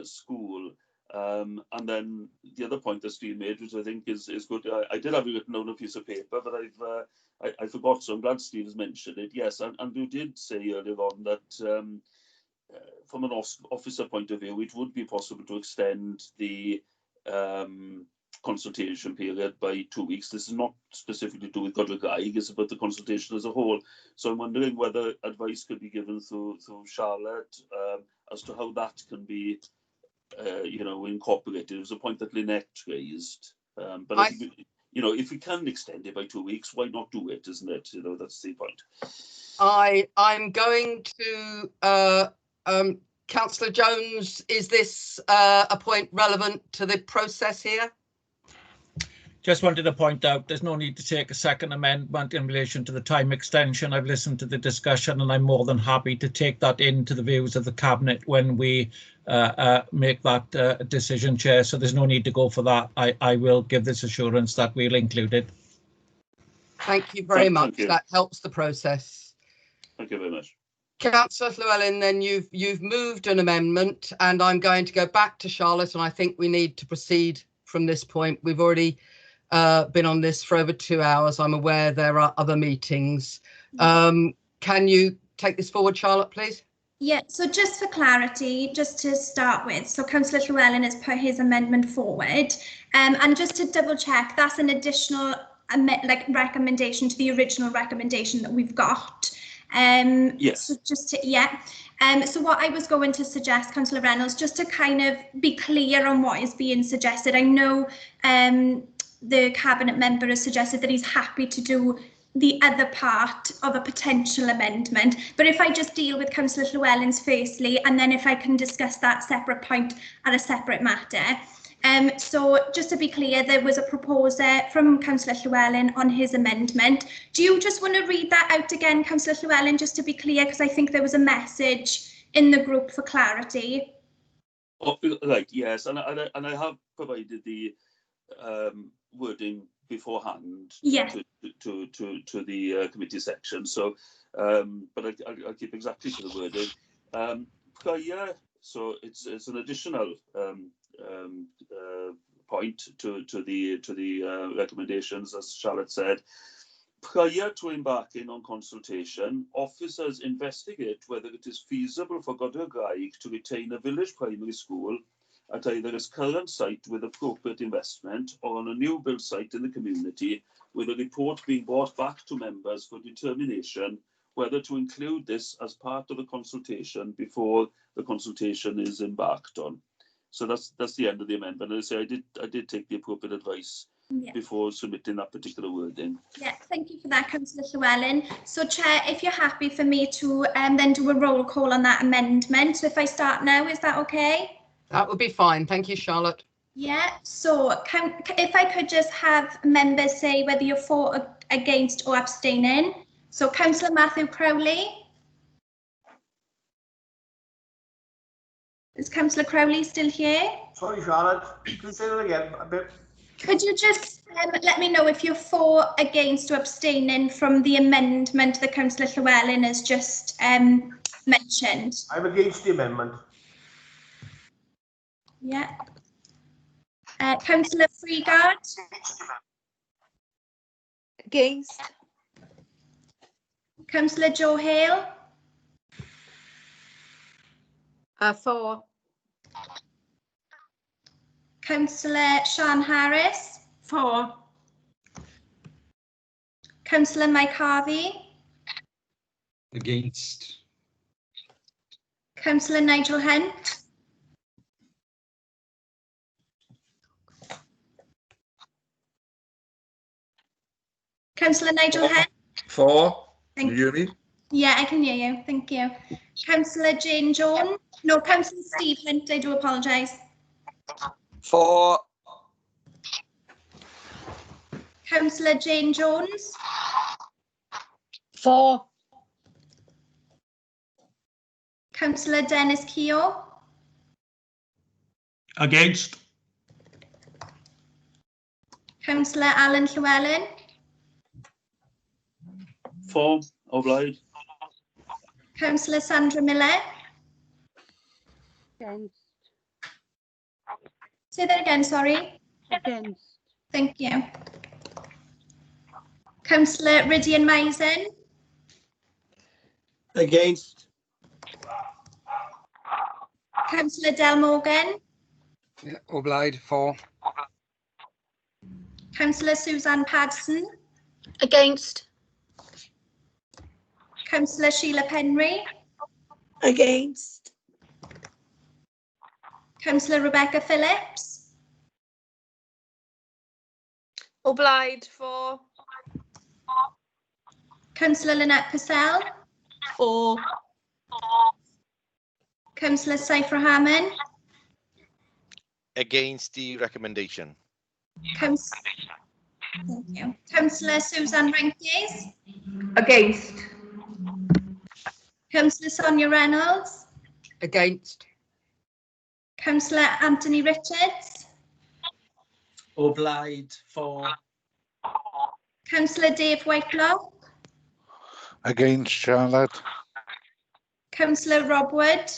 school. And then the other point that Steve made, which I think is good, I did have it written on a piece of paper, but I forgot, so I'm glad Steve has mentioned it. Yes, and Andrew did say earlier on that from an officer point of view, it would be possible to extend the consultation period by 2 weeks. This is not specifically to do with Godre'rgraig, it's about the consultation as a whole. So I'm wondering whether advice could be given through Charlotte as to how that can be incorporated. It was a point that Lynette raised. But I think, if we can extend it by 2 weeks, why not do it, isn't it? That's the point. I'm going to Councillor Jones, is this a point relevant to the process here? Just wanted to point out there's no need to take a second amendment in relation to the time extension. I've listened to the discussion and I'm more than happy to take that into the views of the Cabinet when we make that decision, Chair. So there's no need to go for that. I will give this assurance that we'll include it. Thank you very much. Thank you. That helps the process. Thank you very much. Councillor Llewellyn, then you've moved an amendment, and I'm going to go back to Charlotte, and I think we need to proceed from this point. We've already been on this for over 2 hours. I'm aware there are other meetings. Can you take this forward, Charlotte, please? Yeah, so just for clarity, just to start with, so Councillor Llewellyn has put his amendment forward, and just to double check, that's an additional recommendation to the original recommendation that we've got. Yes. So just to, so what I was going to suggest, Councillor Reynolds, just to kind of be clear on what is being suggested. I know the Cabinet member has suggested that he's happy to do the other part of a potential amendment, but if I just deal with Councillor Llewellyn's firstly, and then if I can discuss that separate point at a separate matter. So just to be clear, there was a proposer from Councillor Llewellyn on his amendment. Do you just want to read that out again, Councillor Llewellyn, just to be clear, because I think there was a message in the group for clarity. Oh, right, yes, and I have provided the wording beforehand Yeah. to the committee section. So, but I'll keep exactly to the wording. Prior, so it's an additional point to the recommendations, as Charlotte said. Prior to embarking on consultation, officers investigate whether it is feasible for Godre'rgraig to retain a village primary school at either its current site with appropriate investment or on a new build site in the community, with a report being brought back to members for determination whether to include this as part of the consultation before the consultation is embarked on. So that's the end of the amendment. And I say I did take the appropriate advice before submitting that particular wording. Yeah, thank you for that, Councillor Llewellyn. So, Chair, if you're happy for me to then do a roll call on that amendment. So if I start now, is that okay? That would be fine. Thank you, Charlotte. Yeah, so if I could just have members say whether you're for, against or abstaining. So Councillor Matthew Crowley. Is Councillor Crowley still here? Sorry, Charlotte. Can you say that again a bit? Could you just let me know if you're for, against or abstaining from the amendment that Councillor Llewellyn has just mentioned? I'm against the amendment. Yeah. Councillor Freegard? Against. Councillor Joe Hale? For. Councillor Sian Harris? For. Councillor Mike Harvey? Against. Councillor Nigel Hunt? Councillor Nigel Hunt? For. Thank Can you hear me? Yeah, I can hear you. Thank you. Councillor Jane Jones? No, Councillor Steve Hunt, I do apologise. For. Councillor Jane Jones? For. Councillor Dennis Keogh? Against. Councillor Alan Llewellyn? For, obliged. Councillor Sandra Miller? Against. Say that again, sorry. Against. Thank you. Councillor Rydian Maisen? Against. Councillor Del Morgan? Yeah, obliged. For. Councillor Suzanne Padson? Against. Councillor Sheila Penry? Against. Councillor Rebecca Phillips? Obliged. For. Councillor Lynette Purcell? For. Councillor Saifra Hammond? Against the recommendation. Thank you. Councillor Suzanne Renkes? Against. Councillor Sonia Reynolds? Against. Councillor Anthony Richards? Obliged. For. Councillor Dave Whitelock? Against, Charlotte. Councillor Rob Wood?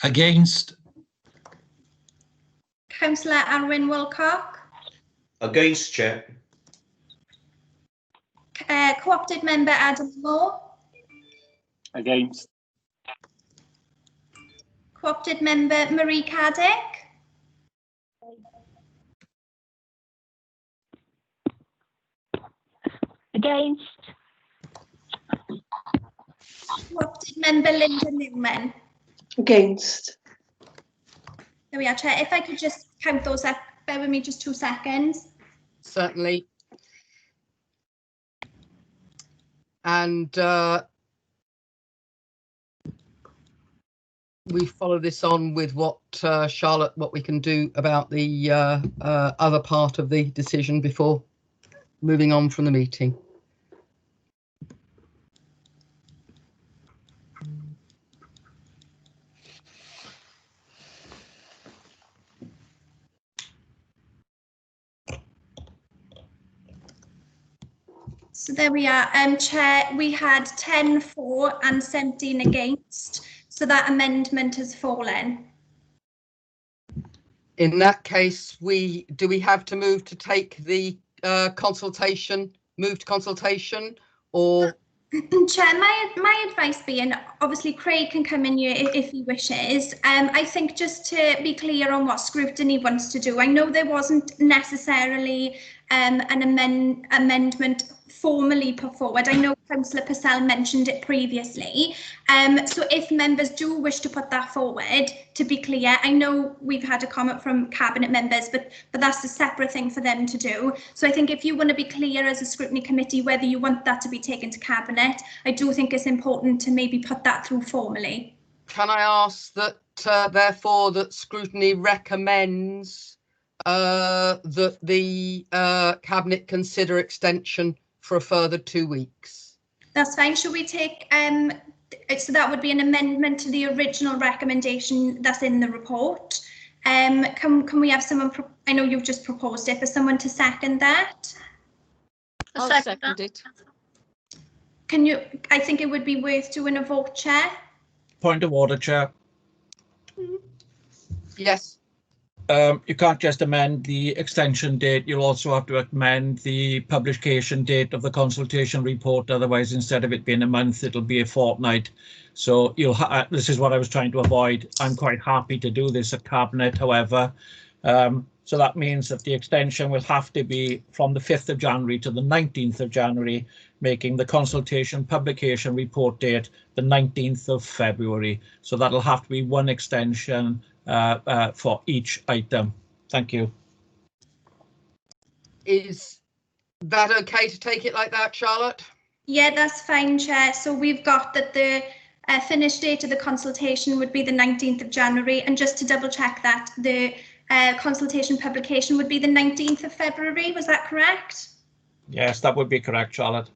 Against. Councillor Arwyn Wilcock? Against, Chair. Co-opted member Adam Moore? Against. Co-opted member Marie Caddick? Against. Co-opted member Linda Newman? Against. There we are, Chair. If I could just count those up, bear with me just 2 seconds. Certainly. And we follow this on with what Charlotte, what we can do about the other part of the decision before moving on from the meeting. So there we are. Chair, we had 10 for and 17 against. So that amendment has fallen. In that case, do we have to move to take the move to consultation, or? Chair, my advice being, obviously Craig can come in here if he wishes. I think just to be clear on what scrutiny wants to do, I know there wasn't necessarily an amendment formally put forward. I know Councillor Purcell mentioned it previously. So if members do wish to put that forward, to be clear, I know we've had a comment from Cabinet members, but that's a separate thing for them to do. So I think if you want to be clear as a scrutiny committee whether you want that to be taken to Cabinet, I do think it's important to maybe put that through formally. Can I ask that therefore that scrutiny recommends that the Cabinet consider extension for a further 2 weeks? That's fine. Should we take so that would be an amendment to the original recommendation that's in the report. Can we have someone, I know you've just proposed it, but someone to second that? I'll second it. Can you, I think it would be worth doing a vote, Chair. Point of order, Chair. Yes. You can't just amend the extension date, you'll also have to amend the publication date of the consultation report, otherwise instead of it being a month, it'll be a fortnight. So this is what I was trying to avoid. I'm quite happy to do this at Cabinet, however. So that means that the extension will have to be from the 5th of January to the 19th of January, making the consultation publication report date the 19th of February. So that'll have to be one extension for each item. Thank you. Is that okay to take it like that, Charlotte? Yeah, that's fine, Chair. So we've got that the finish date of the consultation would be the 19th of January, and just to double check that, the consultation publication would be the 19th of February, was that correct? Yes, that would be correct, Charlotte.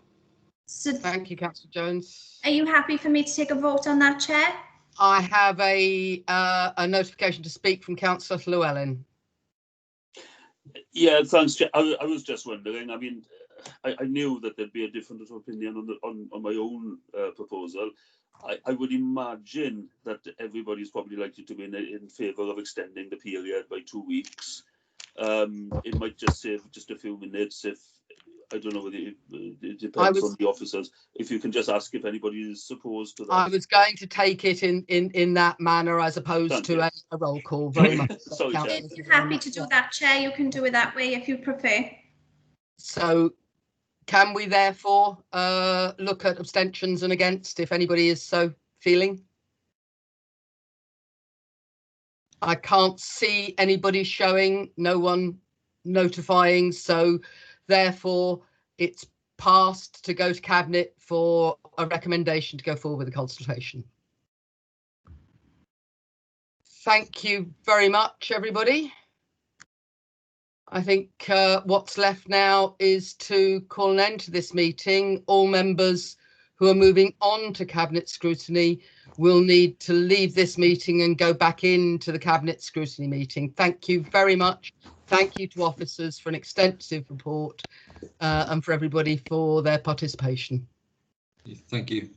So thank you, Councillor Jones. Are you happy for me to take a vote on that, Chair? I have a notification to speak from Councillor Llewellyn. Yeah, thanks, Chair. I was just wondering, I mean, I knew that there'd be a different opinion on my own proposal. I would imagine that everybody's probably likely to be in favour of extending the period by 2 weeks. It might just save just a few minutes if, I don't know whether it depends on the officers. If you can just ask if anybody is opposed to that. I was going to take it in that manner as opposed to a roll call, very much. Sorry, Chair. If you're happy to do that, Chair, you can do it that way if you prefer. So can we therefore look at abstentions and against if anybody is so feeling? I can't see anybody showing, no one notifying, so therefore it's passed to go to Cabinet for a recommendation to go forward with the consultation. Thank you very much, everybody. I think what's left now is to call an end to this meeting. All members who are moving on to Cabinet scrutiny will need to leave this meeting and go back into the Cabinet scrutiny meeting. Thank you very much. Thank you to officers for an extensive report and for everybody for their participation. Thank you.